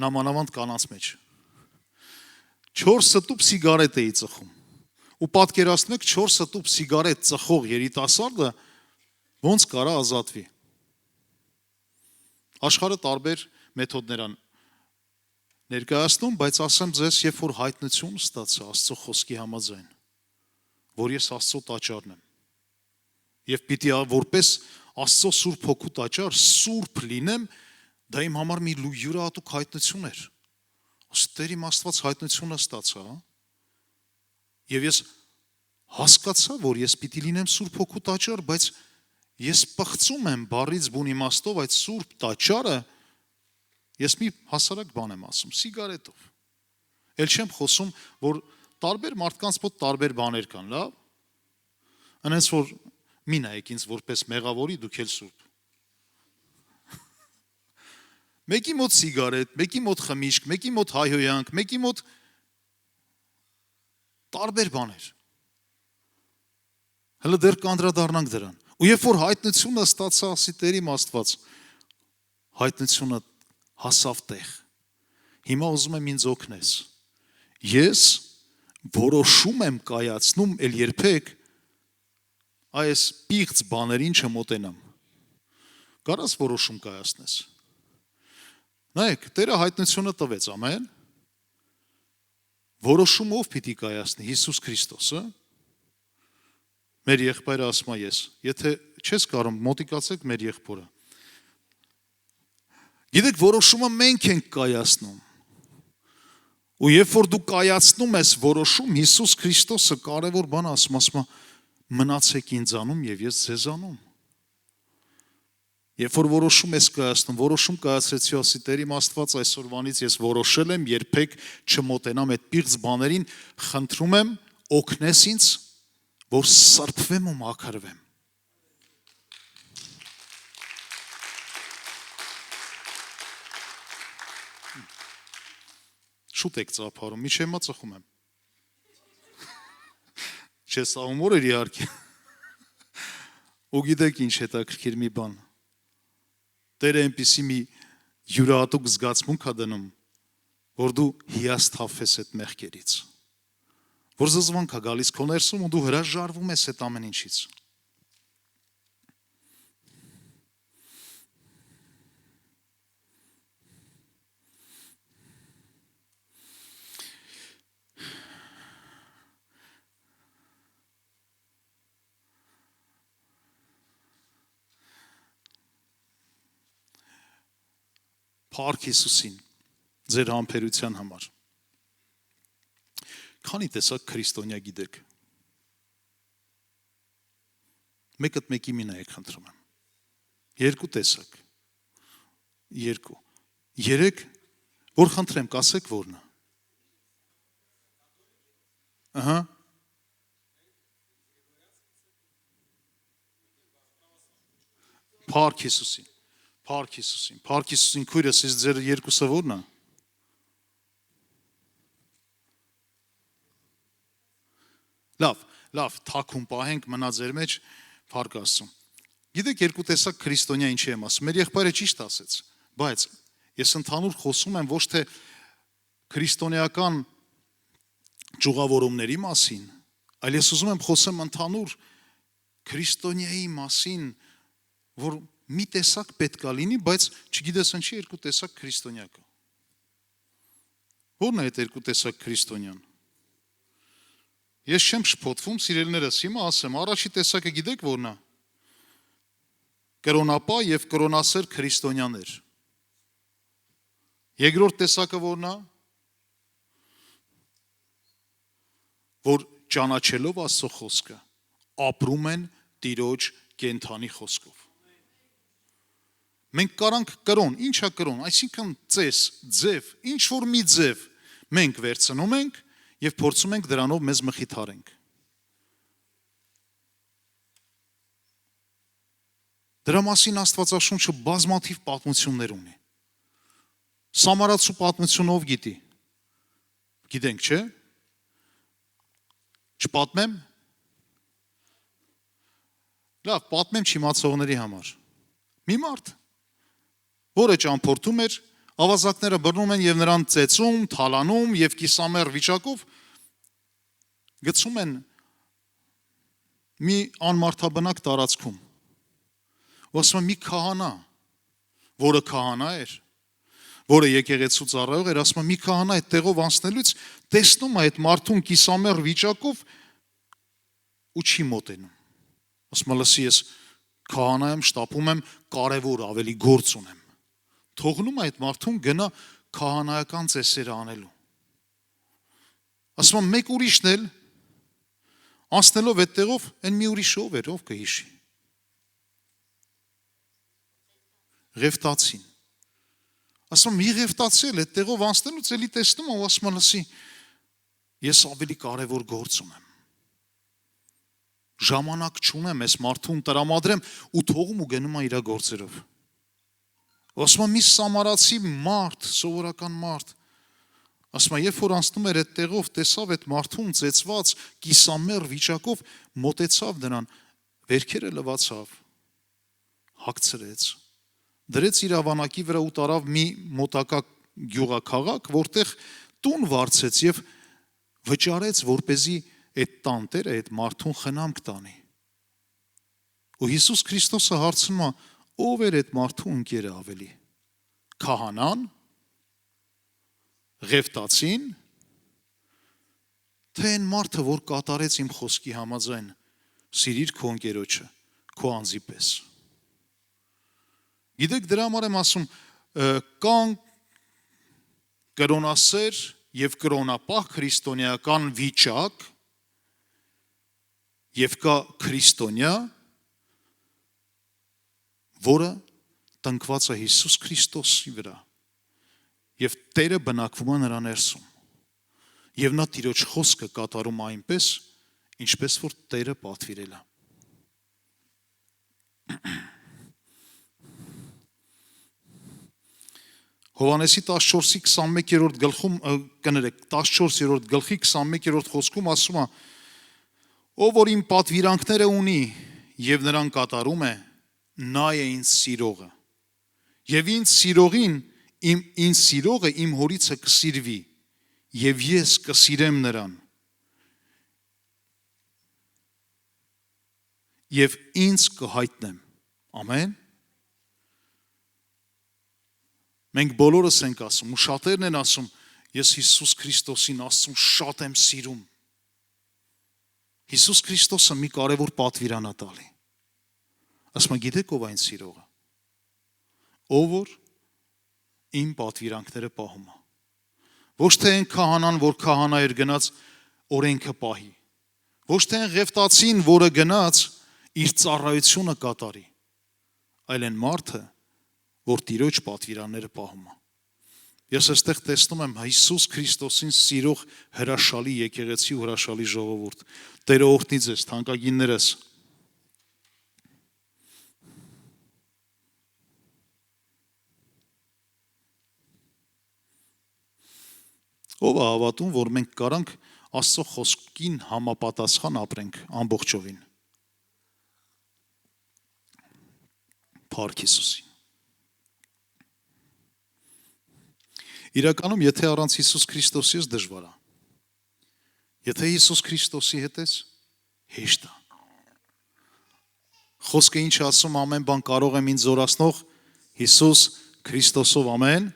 նամանավանդ կանանց մեջ, 4 տուփ սիգարետ էի ծխում, ու պատկերացնեք 4 տուփ սիգարետ ծխող երիտասարդը ոնց կարա ազատվի։ Աշխարհը տարբեր մեթոդներ են ներկայացնում, բայց ասեմ ձեզ, երբ որ հայտնություն ստացա Աստծո խոսքի համաձայն, որ ես Աստծո տաճարն եմ, եւ պիտի որպես Աստծո Սուրբ Հոգու տաճար սուրբ լինեմ, դա իմ համար մի յուրահատուկ հայտնություն էր։ Տեր իմ Աստված հայտնությունը ստացա, եւ ես հասկացա, որ ես պիտի լինեմ Սուրբ Հոգու տաճար, բայց ես պղծում եմ բառից բուն իմաստով այդ Սուրբ տաճարը, ես մի հասարակ բան եմ ասում, սիգարետով։ Էլ չեմ խոսում, որ տարբեր մարդկանց մոտ տարբեր բաներ կան, լավ։ Այնպես որ մի նայեք ինձ որպես մեղավորի, դուք էլ սուրբ։ Մեկի մոտ սիգարետ, մեկի մոտ խմիչք, մեկի մոտ հայհոյանք, մեկի մոտ տարբեր բաներ։ Հələ դեռ կանդրադառնանք դրան։ Ու երբ որ հայտնությունը ստացա, ասի Տեր իմ Աստված, հայտնությունը հասավ տեղ։ Հիմա ուզում եմ ինձ օգնես։ Ես որոշում եմ կայացնում էլ երբեք այս պիղծ բաներին չմոտենամ։ Կարաս որոշում կայացնես։ Նայեք, Տերը հայտնությունը տվեց, ամեն։ Որոշումով պիտի կայացնի Հիսուս Քրիստոսը։ Մեր եղբայրը ասում է ես, եթե չես կարող, մոտիկացեք մեր եղբորը։ Գիտեք, որոշումը մենք ենք կայացնում։ Ու երբ որ դու կայացնում ես որոշում, Հիսուս Քրիստոսը կարևոր բան ասում է, մնացեք ինձանում եւ ես ձեզանում։ Երբ որ որոշում ես կայացնում, որոշում կայացրեցի, ասի Տեր իմ Աստված, այսօրվանից ես որոշել եմ երբեք չմոտենամ այդ պիղծ բաներին, խնդրում եմ, օգնես ինձ, որ սրբվեմ ու մաքրվեմ։ Շուտ եք ծափարում, մի չեմա ծխում եմ։ Չես ահումոր էր իհարկե։ Ու գիտեք ինչ հետաքրքիր մի բան։ Տերը այնպիսի մի յուրահատուկ զգացմունք է դնում, որ դու հիասթափվես այդ մեղքերից։ Որ զզվանք է գալիս քո ներսում ու դու հրաժարվում ես այդ ամեն ինչից։ Փառք Հիսուսին, ձեր համբերության համար։ Քանի տեսակ քրիստոնյա գիտեք։ Մեկդ մեկի մի նայեք, խնդրում եմ։ 2 տեսակ։ 2։ 3, որ խնդրեմ, կասեք որն է։ Ահա։ Փառք Հիսուսին։ Փառք Հիսուսին, Փառք Հիսուսին, քույրս, ես ձեր 2-ը որն է։ Լավ, լավ, թաքուն պահենք, մնա ձեր մեջ, փառք Աստծուն։ Գիտեք, երկու տեսակ քրիստոնյա ինչի եմ ասում։ Մեր եղբայրը ճիշտ ասեց, բայց ես ընդհանուր խոսում եմ ոչ թե քրիստոնեական ճյուղավորումների մասին, այլ ես ուզում եմ խոսեմ ընդհանուր քրիստոնյայի մասին, որ մի տեսակ պետք է լինի, բայց չգիտես ինչի երկու տեսակ քրիստոնյա կա։ Ո՞րն է այդ երկու տեսակ քրիստոնյան։ Ես չեմ շփոթվում, սիրելիներս, հիմա ասեմ, առաջի տեսակը գիտեք ո՞րն է։ Կրոնապա եւ կրոնասեր քրիստոնյաներ։ Երկրորդ տեսակը ո՞րն է։ Որ ճանաչելով Աստծո խոսքը, ապրում են Տիրոջ կենթանի խոսքով։ Մենք կարանք կրոն, ինչա կրոն, այսինքն ծես, ձև, ինչ որ մի ձև մենք վերցնում ենք եւ փորձում ենք դրանով մեզ մխիթարենք։ Դրա մասին Աստվածաշունչը բազմաթիվ պատմություններ ունի։ Սամարացու պատմությունով գիտի։ Գիտենք, չէ՞։ Չպատմեմ։ Լավ, պատմեմ չիմացողների համար։ Մի մարդ, որը ճամփորդում էր, ավազակները բռնում են եւ նրան ծեծում, թալանում եւ կիսամեռ վիճակով գցում են մի անմարդաբնակ տարածքում։ Ասում մի քահանա, որը քահանա էր, որը եկեղեցու ծառայող էր, ասում մի քահանա այդ տեղով անցնելուց տեսնում է այդ մարդուն կիսամեռ վիճակով ու չի մոտենում։ Ասում լսի, ես քահանա եմ, շտապում եմ, կարևոր ավելի գործ ունեմ։ Թողնում է այդ մարդուն գնա քահանայական ծեսերը անելու։ Ասում մեկ ուրիշն էլ անցնելով այդ տեղով, այն մի ուրիշ ով էր, ով կհիշի։ Ղևտացին։ Ասում մի ղևտացել այդ տեղով անցնելուց էլի տեսնում ու ասում լսի, ես ավելի կարևոր գործ ունեմ։ Ժամանակ չունեմ, այս մարդուն տրամադրեմ ու թողում ու գնում է իր գործերով։ Ասում մի սամարացի մարդ, սովորական մարդ, ասում երբ որ անցնում էր այդ տեղով, տեսավ այդ մարդուն ծեծված, կիսամեռ վիճակով, մոտեցավ նրան, վերքերը լվացավ, հագցրեց, դրեց իր ավանակի վրա ու տարավ մի մոտակա գյուղաքաղաք, որտեղ տուն վարձեց եւ վճարեց, որպեսզի այդ տանտերը այդ մարդուն խնամք տանի։ Ու Հիսուս Քրիստոսը հարցնում է, ով էր այդ մարդու ընկերը ավելի։ Քահանան, ղևտացին, թե այն մարդը, որ կատարեց իմ խոսքի համաձայն, սիրիր քո ընկերոջը, քո անձի պես։ Գիտեք, դրա համար եմ ասում, կան կրոնասեր եւ կրոնապահ քրիստոնեական վիճակ եւ կա քրիստոնյա, որը տնկված է Հիսուս Քրիստոսի վրա եւ Տերը բնակվում է նրա ներսում եւ նա Տիրոջ խոսքը կատարում այնպես, ինչպես որ Տերը պատվիրել է։ Հովհաննեսի 14-ի 21-րդ գլխում կներեք 14-րդ գլխի 21-րդ խոսքում ասում է. ով որ իմ պատվիրանքները ունի եւ նրան կատարում է, նա է ինձ սիրողը։ Եվ ինձ սիրողը իմ հորիցը կսիրվի եւ ես կսիրեմ նրան։ Եվ ինձ կհայտնեմ։ Ամեն։ Մենք բոլորս ենք ասում, ու շատերն են ասում, ես Հիսուս Քրիստոսին Աստծուն շատ եմ սիրում։ Հիսուս Քրիստոսը մի կարևոր պատվիրան է տալի։ Ասում գիտեք ով այն սիրողը։ Ով որ իմ պատվիրանքները պահում է։ Ոչ թե այն քահանան, որ քահանա էր գնաց օրենքը պահի։ Ոչ թե այն ղևտացին, որը գնաց իր ծառայությունը կատարի, այլ այն մարդը, որ Տիրոջ պատվիրանները պահում է։ Ես այստեղ տեսնում եմ Հիսուս Քրիստոսին սիրող հրաշալի եկեղեցի ու հրաշալի ժողովուրդ։ Տերը օրհնի ձեզ, թանկագիններս։ Ով է հավատում, որ մենք կարանք Աստծո խոսքին համապատասխան ապրենք ամբողջովին։ Փառք Հիսուսին։ Իրականում, եթե առանց Հիսուս Քրիստոսի ես դժվար է։ Եթե Հիսուս Քրիստոսի հետ ես, հեշտ է։ Խոսքը ինչ ասում, ամեն բան կարող եմ ինձ զորացնող Հիսուս Քրիստոսով, ամեն։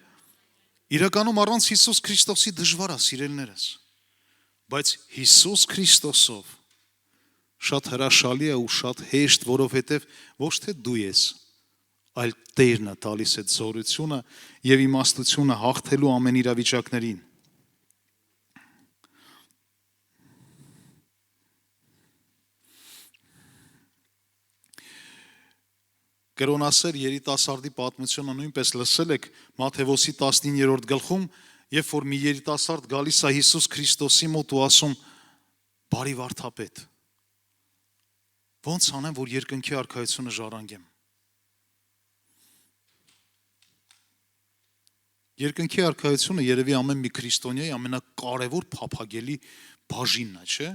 Իրականում առանց Հիսուս Քրիստոսի դժվար է, սիրելիներս։ Բայց Հիսուս Քրիստոսով շատ հրաշալի է ու շատ հեշտ, որովհետև ոչ թե դու ես, այլ Տերն է տալիս այդ զորությունը եւ իմաստությունը հաղթելու ամեն իրավիճակներին։ Կրոնասեր երիտասարդի պատմությունը նույնպես լսել եք Մատթեոսի 19-րդ գլխում, երբ որ մի երիտասարդ գալիս է Հիսուս Քրիստոսի մոտ ու ասում. «Բարի վարդապետ, ո՞նց անեմ, որ երկնքի արքայությունը ժառանգեմ»։ Երկնքի արքայությունը երևի ամեն մի քրիստոնյայի ամենակարևոր փափագելի բաժինն է, չէ՞։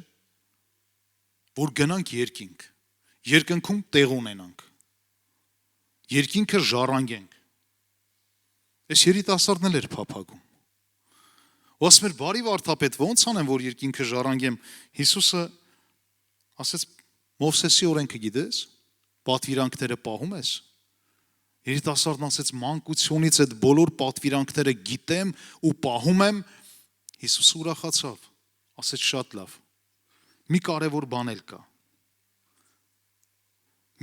Որ գնանք երկինք, երկնքում տեղ ունենանք, երկինքը ժառանգենք։ Այս երիտասարդն էլ էր փափագում։ Ու ասում էր, բարի վարդապետ, ո՞նց անեմ, որ երկինքը ժառանգեմ։ Հիսուսը ասեց, Մովսեսի օրենքը գիտես, պատվիրանքները պահում ես։ Երիտասարդն ասեց, մանկությունից այդ բոլոր պատվիրանքները գիտեմ ու պահում եմ։ Հիսուսը ուրախացավ, ասեց, շատ լավ։ Մի կարևոր բան էլ կա։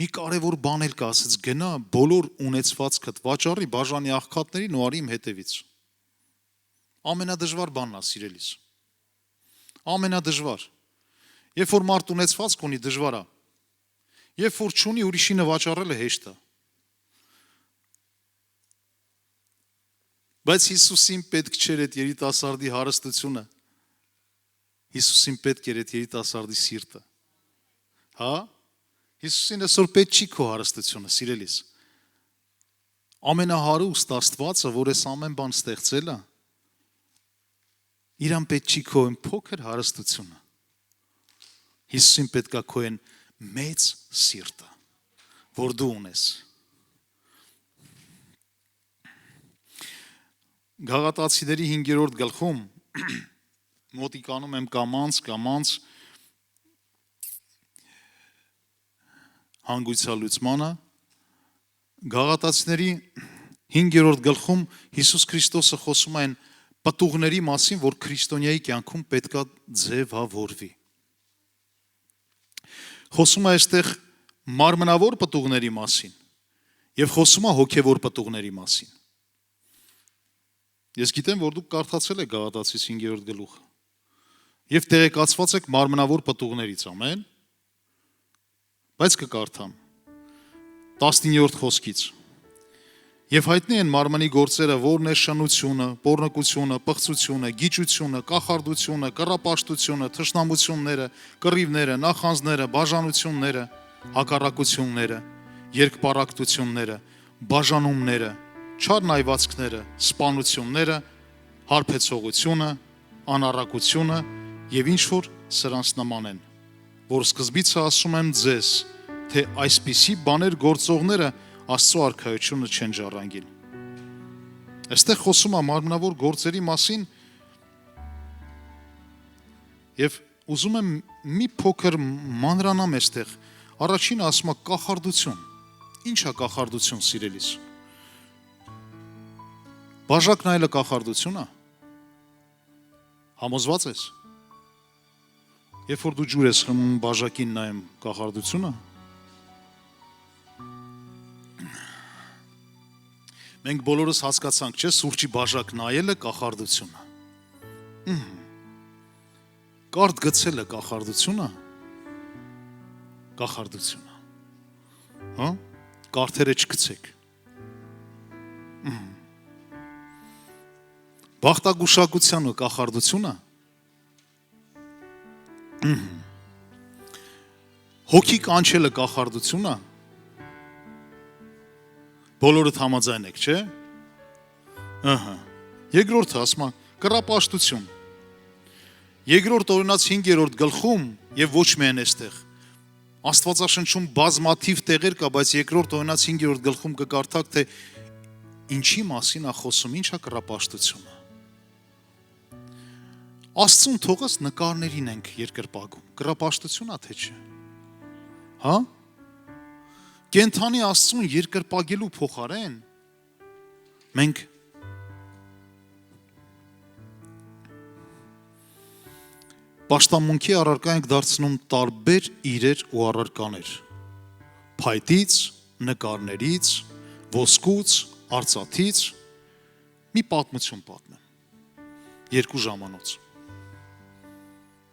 Մի կարևոր բան էլ կա, ասեց, գնա բոլոր ունեցվածքդ վաճառի, բաժանի աղքատներին ու արի իմ հետևից։ Ամենադժվար բանն է, սիրելիս։ Ամենադժվար։ Երբ որ մարդ ունեցվածք ունի, դժվար է։ Երբ որ չունի, ուրիշինը վաճառելը հեշտ է։ Բայց Հիսուսին պետք չէր այդ երիտասարդի հարստությունը։ Հիսուսին պետք էր այդ երիտասարդի սիրտը։ Հա? Հիսուսին այսօր պետք չի քո հարստությունը, սիրելիս։ Ամենահարուստ Աստվածը, որ այս ամեն բան ստեղծել է, իրան պետք չի քո այն փոքր հարստությունը։ Հիսուսին պետք է քո այն մեծ սիրտը, որ դու ունես։ Գաղատացիների 5-րդ գլխում մոտիկանում եմ կամանց հանգույցալուծմանը, Գաղատացիների 5-րդ գլխում Հիսուս Քրիստոսը խոսում է այն պտուղների մասին, որ քրիստոնյայի կյանքում պետքա ձևավորվի։ Խոսում է այստեղ մարմնավոր պտուղների մասին եւ խոսում է հոգեվոր պտուղների մասին։ Ես գիտեմ, որ դուք կարդացել եք Գաղատացիս 5-րդ գլուխը եւ տեղեկացված եք մարմնավոր պտուղներից, ամեն։ Բայց կկարդամ 19-րդ խոսքից։ Եվ հայտնի են մարմնի գործերը, որն է շնությունը, պոռնկությունը, պղծությունը, գիճությունը, կախարդությունը, կռապաշտությունը, թշնամությունները, կռիվները, նախանձները, բաժանությունները, հակառակությունները, երկպառակտությունները, բաժանումները, չար նայվածքները, սպանությունները, հարբեցողությունը, անառակությունը եւ ինչ որ սրանց նման են, որ սկզբից ասում եմ ձեզ, թե այսպիսի բաներ գործողները Աստծո արքայությունը չեն ժառանգին։ Այստեղ խոսում է մարմնավոր գործերի մասին եւ ուզում եմ մի փոքր մանրանամ այստեղ։ Առաջինը ասում է կախարդություն։ Ինչ է կախարդություն, սիրելիս։ Բաժակն այլը կախարդություն է։ Համոզված ես։ Երբ որ դու ջուր ես խմում, բաժակին նայում, կախարդություն է։ Մենք բոլորս հասկացանք, չէ, սուրճի բաժակ նայելը կախարդություն է։ Կարդ գցելը կախարդություն է։ Կախարդություն է։ Հա? Կարդերը չգցեք։ Բախտագուշակությունը կախարդություն է։ Հոգի կանչելը կախարդություն է։ Բոլորդ համաձայն եք, չէ՞։ Ահա։ Երկրորդը ասում է կռապաշտություն։ Երկրորդ օրինաց 5-րդ գլխում եւ ոչ միայն այստեղ Աստվածաշնչում բազմաթիվ տեղեր կա, բայց երկրորդ օրինաց 5-րդ գլխում կկարդաք, թե ինչի մասին է խոսում, ինչա կռապաշտությունը։ Աստծուն թողած նկարներին ենք երկրպագում, կռապաշտությունա թե չէ։ Հա? Կենթանի Աստծուն երկրպագելու փոխարեն մենք պաշտամունքի առարկա ենք դարձնում տարբեր իրեր ու առարկաներ, փայտից, նկարներից, ոսկուց, արծաթից, մի պատմություն պատմեմ, 2 ժամանոց,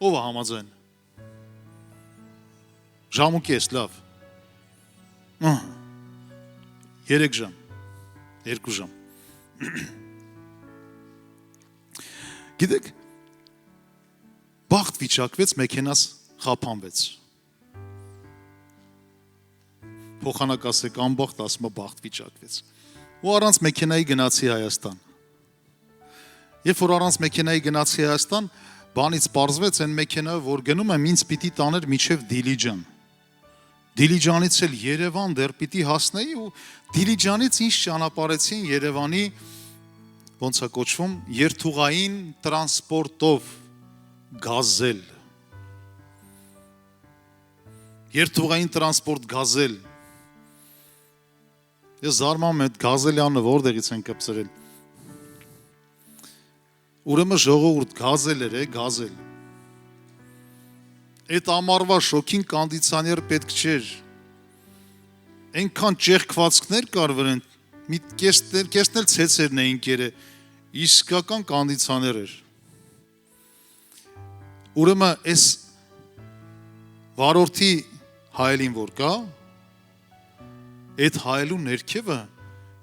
ով է համաձայն, ժամուկես, լավ, 3 ժամ, 2 ժամ, գիտեք, բախտ վիճակվեց, մեքենաս խափանվեց, փոխանակ ասեք անբախտ, ասում է բախտ վիճակվեց, ու առանց մեքենայի գնացի Հայաստան, երբ որ առանց մեքենայի գնացի Հայաստան, բանից պարզվեց այն մեքենայով, որ գնում եմ, ինձ պիտի տաներ միջև Դիլիջան, Դիլիջանից էլ Երևան դեռ պիտի հասնեի ու Դիլիջանից ինձ ճանապարհեցին Երևանի, ոնց է կոչվում, երթուղային տրանսպորտով գազել, երթուղային տրանսպորտ գազել, ես զարմանում եմ, գազելյանը որտեղից են կպցրել, ուրեմն ժողովուրդ գազել էր, գազել, այդ ամառվա շոքին կոնդիցիոներ պետք չէր, այնքան ճեղքվածքներ կար վրան, մի կեսն էլ ցեցերն էին կերը, իսկական կոնդիցիոներ էր, ուրեմն այս վարորդի հայելին որ կա, այդ հայելու ներքևը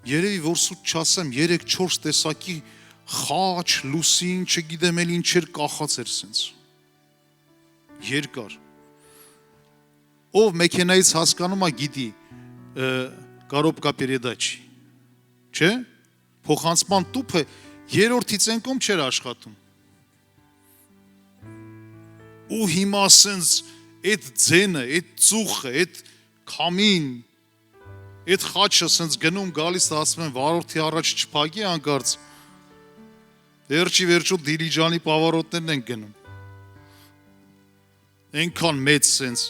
երևի որ սուտ չասեմ 3-4 տեսակի խաչ, լուսին, չգիտեմ էլ ինչեր կախած էր սենց, երկար, ով մեքենայից հասկանում է գիտի կարոպկա պերեդաչի, չէ, փոխանցման տուփը 3-ից ենկոմ չէր աշխատում, ու հիմա սենց այդ ձենը, այդ ծուխը, այդ քամին, այդ խաչը սենց գնում գալիս ասում են վարորդի առաջ չփակի անկարծ, վերջի Դիլիջանի պավարոտներն են գնում, այնքան մեծ սենց,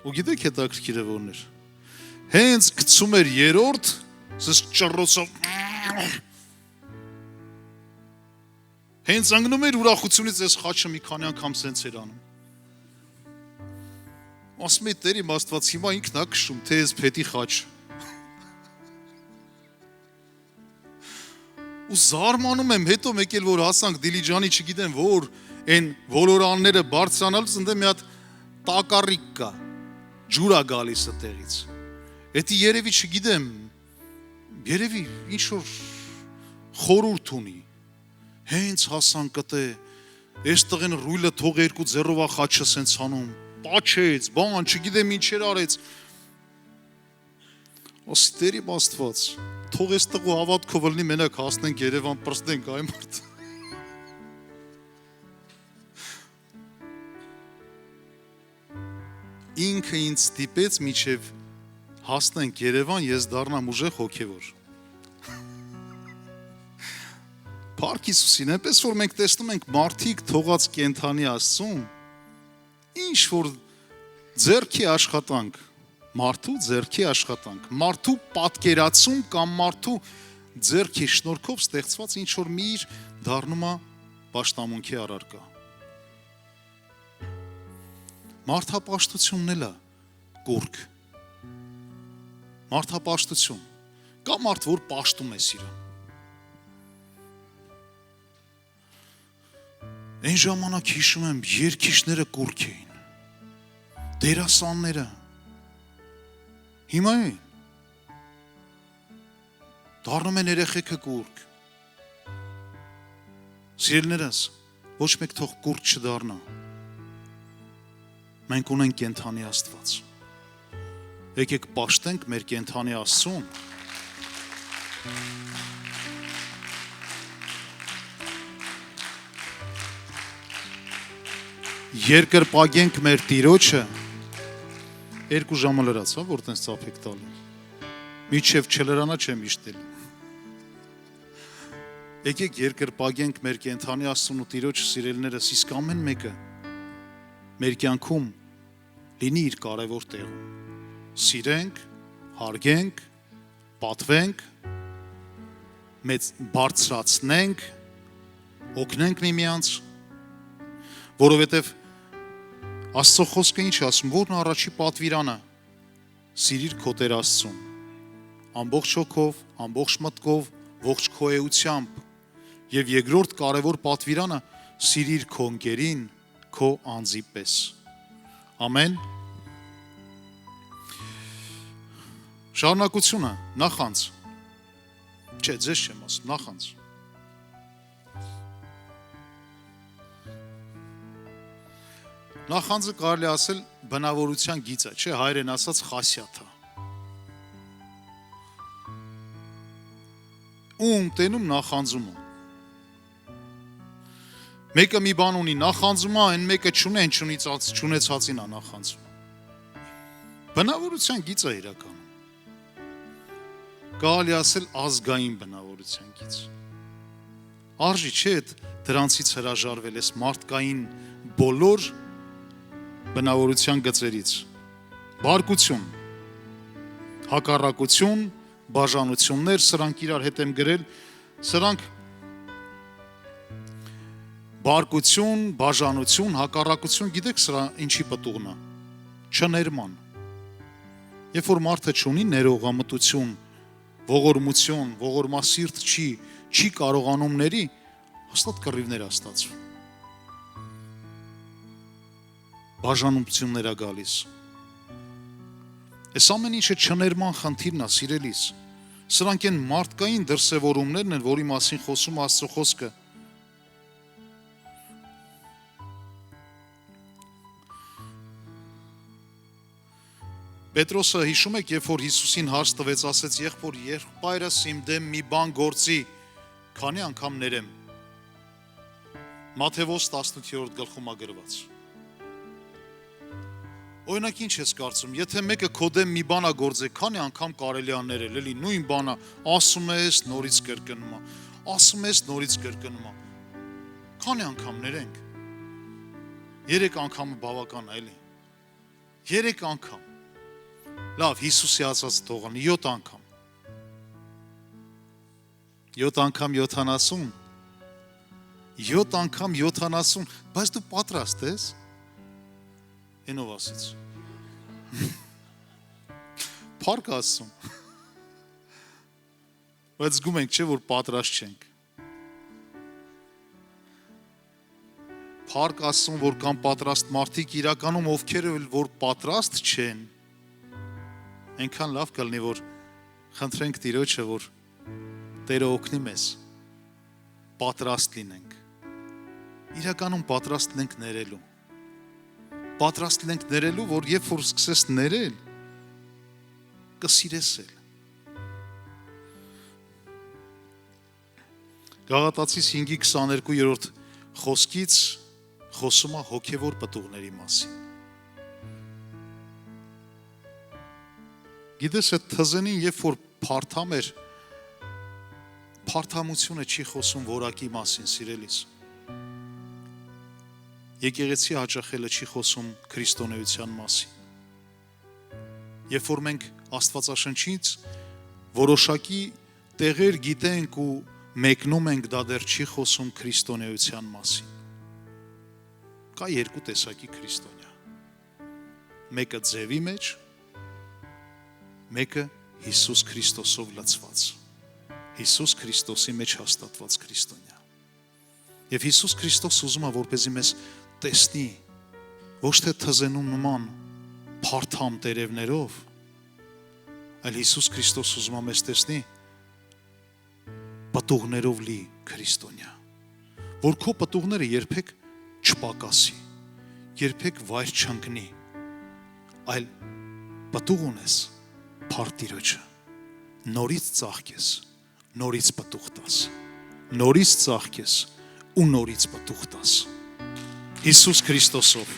ու գիտեք հետաքրքիրը որն էր, հենց գցում էր երրորդ, սենց ճռոցով, հենց ընկնում էր ուրախությունից այս խաչը մի քանի անգամ սենց էր անում, ասում է Տեր իմ Աստված, հիմա ինքն է քշում, թե այս փետի խաչը, ու զարմանում եմ, հետո մեկ էլ որ հասանք Դիլիջանի չգիտեմ որ, այն ոլորանները բարձրանալուց ընդ մի հատ տակառիկ կա, ջուր է գալիս այդտեղից, էդի երևի չգիտեմ, երևի ինչ-որ խորհուրդ ունի, հենց հասանք կտե, այստեղ են ռույլը թող 2 ձեռով է խաչը սենց անում, պաչեց, բան, չգիտեմ ինչեր արեց, ասի Տեր իմ Աստված, թող այստեղ ու հավատքով ելնի մենակ հասնենք Երևան պրստենք այ մարդ, ինքը ինձ ստիպեց միջև հասնենք Երևան, ես դառնամ ուժեղ հոգևոր, Փառք Հիսուսին, այնպես որ մենք տեսնում ենք մարդիկ թողած կենթանի Աստծուն, ինչ որ ձեռքի աշխատանք, մարդու ձեռքի աշխատանք, մարդու պատկերացում կամ մարդու ձեռքի շնորհքով ստեղծված ինչ որ մի իր դառնում է պաշտամունքի առարկա։ Մարդապաշտությունն էլ է կուրք։ Մարդապաշտություն։ Կա մարդ, որ պաշտում է իրան։ Այն ժամանակ հիշում եմ, երգիչները կուրք էին, դերասանները, հիմա են, դառնում են երեխեքը կուրք, սիրելիներս, ոչ մեկ թող կուրք չդառնա, մենք ունենք կենթանի Աստված, եկեք պաշտենք մեր կենթանի Աստծուն, երկրպագենք մեր Տիրոջը, 2 ժամը լրաց, որ տենց ծափեք տալու, միջև չլրանա չեմ իշտել, եկեք երկրպագենք մեր կենթանի Աստծուն ու Տիրոջը սիրելիներս, իսկ ամեն մեկը մեր կյանքում լինի իր կարևոր տեղում, սիրենք, հարգենք, պատվենք, մեծ բարձրացնենք, օգնենք միմյանց, որովհետև Աստծո խոսքը ինչ ասում, որն առաջի պատվիրանը, սիրիր քո Տեր Աստծուն, ամբողջ հոգով, ամբողջ մտքով, ողջ քո էությամբ, եւ երկրորդ կարևոր պատվիրանը, սիրիր քո ընկերին, քո անձի պես, ամեն, շարունակությունը, նախանձ, չէ, ձեզ չեմ ասում, նախանձ, նախանձը կարելի ասել բնավորության գիծ է, չէ, հայերեն ասած խասյաթ է, ում տենում նախանձում է, մեկը մի բան ունի նախանձում է, այն մեկը չունի, այն չունեցածին է նախանձում, բնավորության գիծ է իրականում, կարելի ասել ազգային բնավորության գիծ, արժի չէ դրանցից հրաժարվել ես մարդկային բոլոր բնավորության գծերից, բարկություն, հակառակություն, բաժանություններ, սրանք իրար հետ եմ գրել, սրանք բարկություն, բաժանություն, հակառակություն, գիտեք սրա ինչի պտուղն է, չներման, երբ որ մարդը չունի ներողամտություն, ողորմություն, ողորմասիրտ չի կարողանում ների, հաստատ կռիվներ է ստացվում, բաժանություններ է գալիս, այս ամեն ինչը չներման խնդիրն է սիրելիս, սրանք են մարդկային դրսևորումներն են, որի մասին խոսում Աստծո խոսքը, Պետրոսը հիշում եք, երբ որ Հիսուսին հարց տվեց, ասեց, եղբոր, եղբայրս իմ դեմ մի բան գործի, քանի անգամ ներեմ, Մատթեոս 18-րդ գլխում է գրված, օրինակ ինչ ես կարծում, եթե մեկը քո դեմ մի բան է գործել, քանի անգամ կարելի է ներել, էլի նույն բանը, ասում ես, նորից կրկնում է, ասում ես, նորից կրկնում է, քանի անգամ ներենք, 3 անգամը բավական է, էլի, 3 անգամ, լավ, Հիսուսի ասած թողանի, 7 անգամ, 7 անգամ 70, 7 անգամ 70, բայց դու պատրաստ ես, ենով ասեց, պարկ ասում, բայց զգում ենք չէ, որ պատրաստ չենք, պարկ ասում, որ կամ պատրաստ մարդիկ իրականում ովքեր որ պատրաստ չեն, այնքան լավ կլնի, որ խնդրենք Տիրոջը, որ Տերը օգնի մեզ, պատրաստ լինենք, իրականում պատրաստ լինենք ներելու, պատրաստ լինենք ներելու, որ երբ որ սկսես ներել, կսիրես էլ, Գաղատացիս 5:22 խոսքից խոսում է հոգևոր պտուղների մասին, գիտես այդ թզենին, երբ որ փարթամ էր, փարթամությունը չի խոսում որակի մասին, սիրելիս, եկեղեցի հաճախելը չի խոսում քրիստոնեության մասին, երբ որ մենք Աստվածաշնչից որոշակի տեղեր գիտենք ու մեկնում ենք, դա դեռ չի խոսում քրիստոնեության մասին, կա 2 տեսակի քրիստոնյա, մեկը ձևի մեջ, մեկը Հիսուս Քրիստոսով լցված, Հիսուս Քրիստոսի մեջ հաստատված քրիստոնյա, և Հիսուս Քրիստոս ուզում է, որպեսզի մեզ տեսնի, ոչ թե թզենու նման փարթամ տերևներով, այլ Հիսուս Քրիստոս ուզում է մեզ տեսնի պտուղներով լի քրիստոնյա, որ քո պտուղները երբեք չպակասի, երբեք վայր չընկնի, այլ պտուղ ունես փառք Տիրոջը, նորից ծաղկես, նորից պտուղ տաս, նորից ծաղկես ու նորից պտուղ տաս, Հիսուս Քրիստոսով։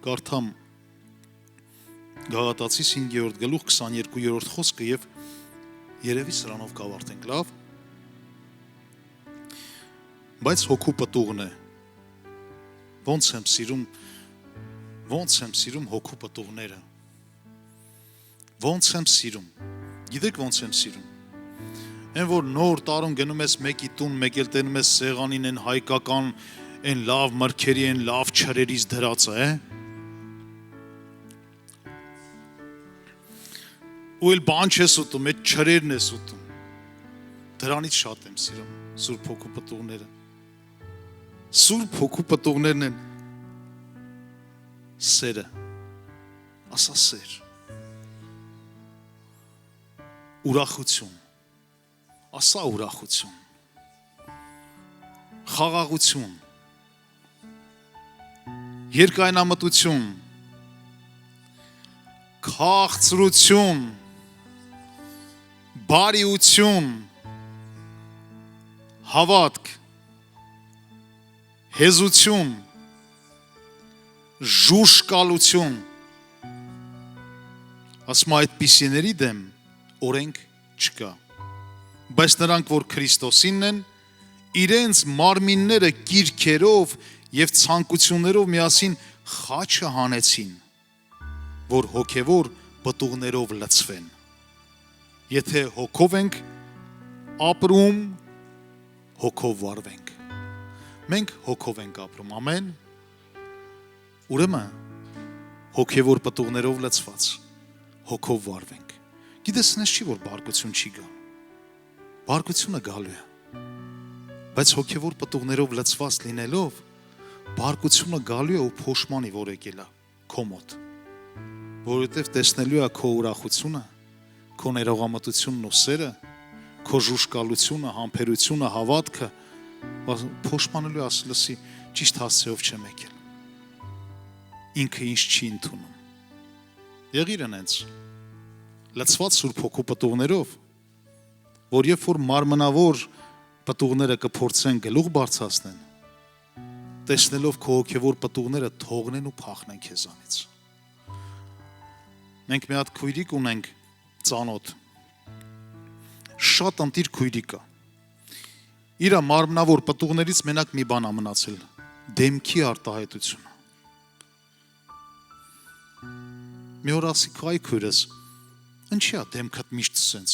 Կարդամ Գաղատացիս 5-րդ գլուխ 22-րդ խոսքը եւ երևի սրանով կավարտենք, լավ։ Բայց հոգու պտուղն է։ Ոնց եմ սիրում հոգու պտուղները։ Ոնց եմ սիրում։ Գիտեք ոնց եմ սիրում։ Այն որ նոր տարում գնում ես մեկի տուն, մեկ էլ տենում ես սեղանին են հայկական, այն լավ մրգերի, այն լավ չրերից դրածը, ու էլ բան չես ուտում, այդ չրերն ես ուտում։ Դրանից շատ եմ սիրում Սուրբ Հոգու պտուղները։ Սուրբ Հոգու պտուղներն են սերը, ասա սեր, ուրախություն, ասա ուրախություն, խաղաղություն, երկայնամտություն, քաղցրություն, բարիություն, հավատք, հեզություն, ժուշկալություն, ասում այդպիսիների դեմ օրենք չկա, բայց նրանք, որ Քրիստոսինն են, իրենց մարմինները կիրքերով և ցանկություններով միասին խաչը հանեցին, որ հոգևոր պտուղներով լցվեն, եթե հոգով ենք ապրում, հոգով վարվենք, մենք հոգով ենք ապրում, ամեն, ուրեմն հոգևոր պտուղներով լցված, հոգով վարվենք, գիտես նես չի, որ բարկություն չի գա, բարկությունը գալու է, բայց հոգևոր պտուղներով լցված լինելով, բարկությունը գալու է ու փոշմանի, որ եկել է քո մոտ, որովհետև տեսնելու է քո ուրախությունը, քո ներողամտությունն ու սերը, քո ժուշկալությունը, համբերությունը, հավատքը, փոշմանելու ասելսի ճիշտ հասցեով չեմ եկել, ինքը ինչ չի ընդունում, եղիր ընենց, լցված Սուրբ Հոգու պտուղներով, որ երբ որ մարմնավոր պտուղները կփորձեն գլուխ բարձրացնեն, տեսնելով քո հոգևոր պտուղները թողնեն ու փախնեն քեզանից։ Մենք մի հատ քույրիկ ունենք ծանոթ, շատ ընտիր քույրիկ է, իր մարմնավոր պտուղներից մենակ մի բան է մնացել, դեմքի արտահայտությունը։ Մի օր ասի քայ քույրս, ինչի է դեմքդ միշտ սենց,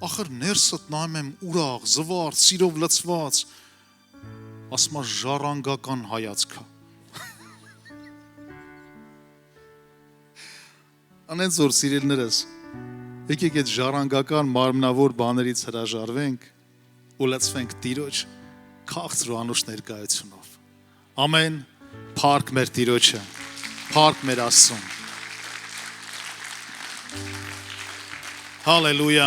ախր ներսդ նայում եմ ուրախ, զվարթ, սիրով լցված, ասում է ժառանգական հայացք է։ Անենց որ սիրելիներս, եկեք այդ ժառանգական մարմնավոր բաներից հրաժարվենք ու լցվենք Տիրոջ քաղցր ու անուշ ներկայությունով։ Ամեն, փառք մեր Տիրոջը, փառք մեր Աստծուն։ Հալելույա։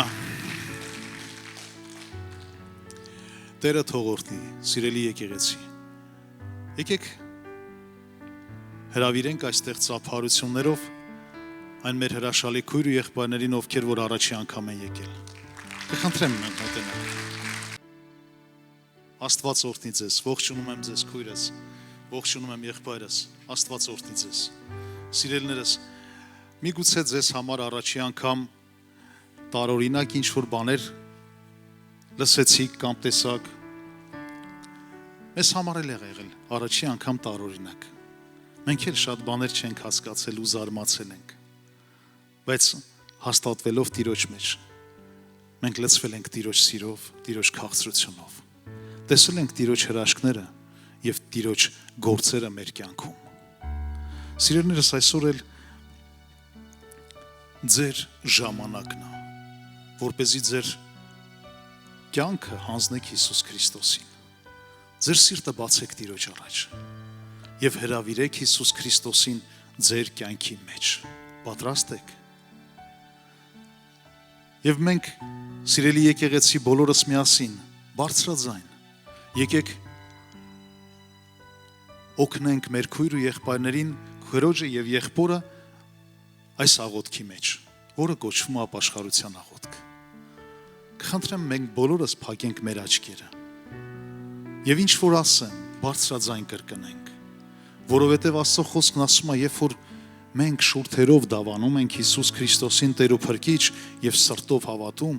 Տերը թողորտի, սիրելի եկեղեցի, եկեք հրավիրենք այստեղ ծափարություններով այն մեր հրաշալի քույր ու եղբայրներին, ովքեր որ առաջի անգամ են եկել։ Կխնդրեմ մենք մոտենանք։ Աստված օրհնի ձեզ, ողջունում եմ ձեզ քույրս, ողջունում եմ եղբայրս, Աստված օրհնի ձեզ։ Սիրելիներս, միգուցե ձեզ համար առաջի անգամ տարօրինակ ինչ-որ բաներ լսեցիք կամ տեսակ, մեզ համար էլ եղել, առաջի անգամ տարօրինակ, մենք էլ շատ բաներ չենք հասկացել ու զարմացել ենք, բայց հաստատվելով Տիրոջ մեջ, մենք լցվել ենք Տիրոջ սիրով, Տիրոջ քաղցրությունով, տեսել ենք Տիրոջ հրաշքները և Տիրոջ գործերը մեր կյանքում։ Սիրելիներս, այսօր էլ ձեր ժամանակն է, որպեսզի ձեր կյանքը հանձնեք Հիսուս Քրիստոսին, ձեր սիրտը բացեք Տիրոջ առաջ և հրավիրեք Հիսուս Քրիստոսին ձեր կյանքի մեջ, պատրաստ եք։ Եվ մենք, սիրելի եկեղեցի բոլորս միասին, բարձրաձայն, եկեք օգնենք մեր քույր ու եղբայրներին, քրոջը և եղբորը այս աղոթքի մեջ, որը կոչվում է ապաշխարության աղոթք։ Խնդրեմ մենք բոլորս փակենք մեր աչքերը։ Եվ ինչ որ ասեմ, բարձրաձայն կրկնենք, որովհետև Աստծո խոսքն ասում է, երբ որ մենք շուրթերով դավանում ենք Հիսուս Քրիստոսին Տեր ու Փրկիչ եւ սրտով հավատում,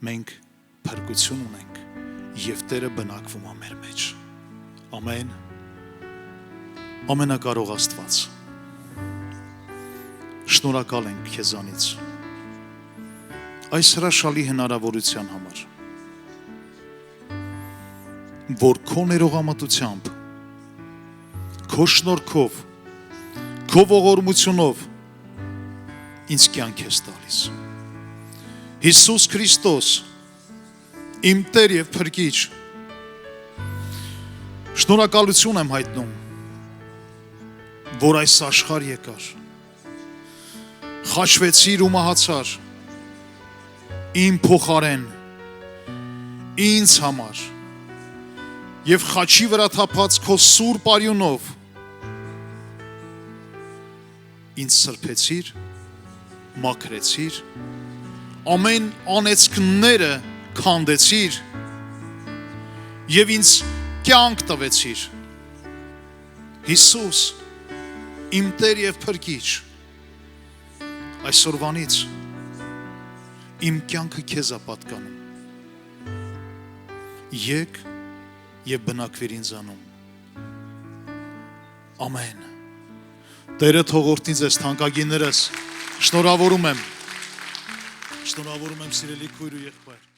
մենք փրկություն ունենք եւ Տերը բնակվում է մեր մեջ։ Ամեն։ Ամենակարող Աստված, շնորհակալ ենք քեզանից այս հրաշալի հնարավորության համար, որ քո ներողամտությամբ, քո շնորհքով, քո ողորմությունով ինձ կյանք ես տալիս։ Հիսուս Քրիստոս, իմ Տեր եւ Փրկիչ, շնորհակալություն եմ հայտնում, որ այս աշխարհ եկար, խաչվեցիր ու մահացար իմ փոխարեն, ինձ համար եւ խաչի վրա թափած քո սուրբ արյունով ինձ սրբեցիր, մաքրեցիր, ամեն անեծքները քանդեցիր եւ ինձ կյանք տվեցիր։ Հիսուս, իմ Տեր եւ Փրկիչ, այսօրվանից իմ կյանքը քեզ է պատկանում։ Եկ եւ բնակվիր ինձանում։ Ամեն։ Տերը թողորտի ձեզ թանկագիններս, շնորհավորում եմ սիրելի քույր ու եղբայր։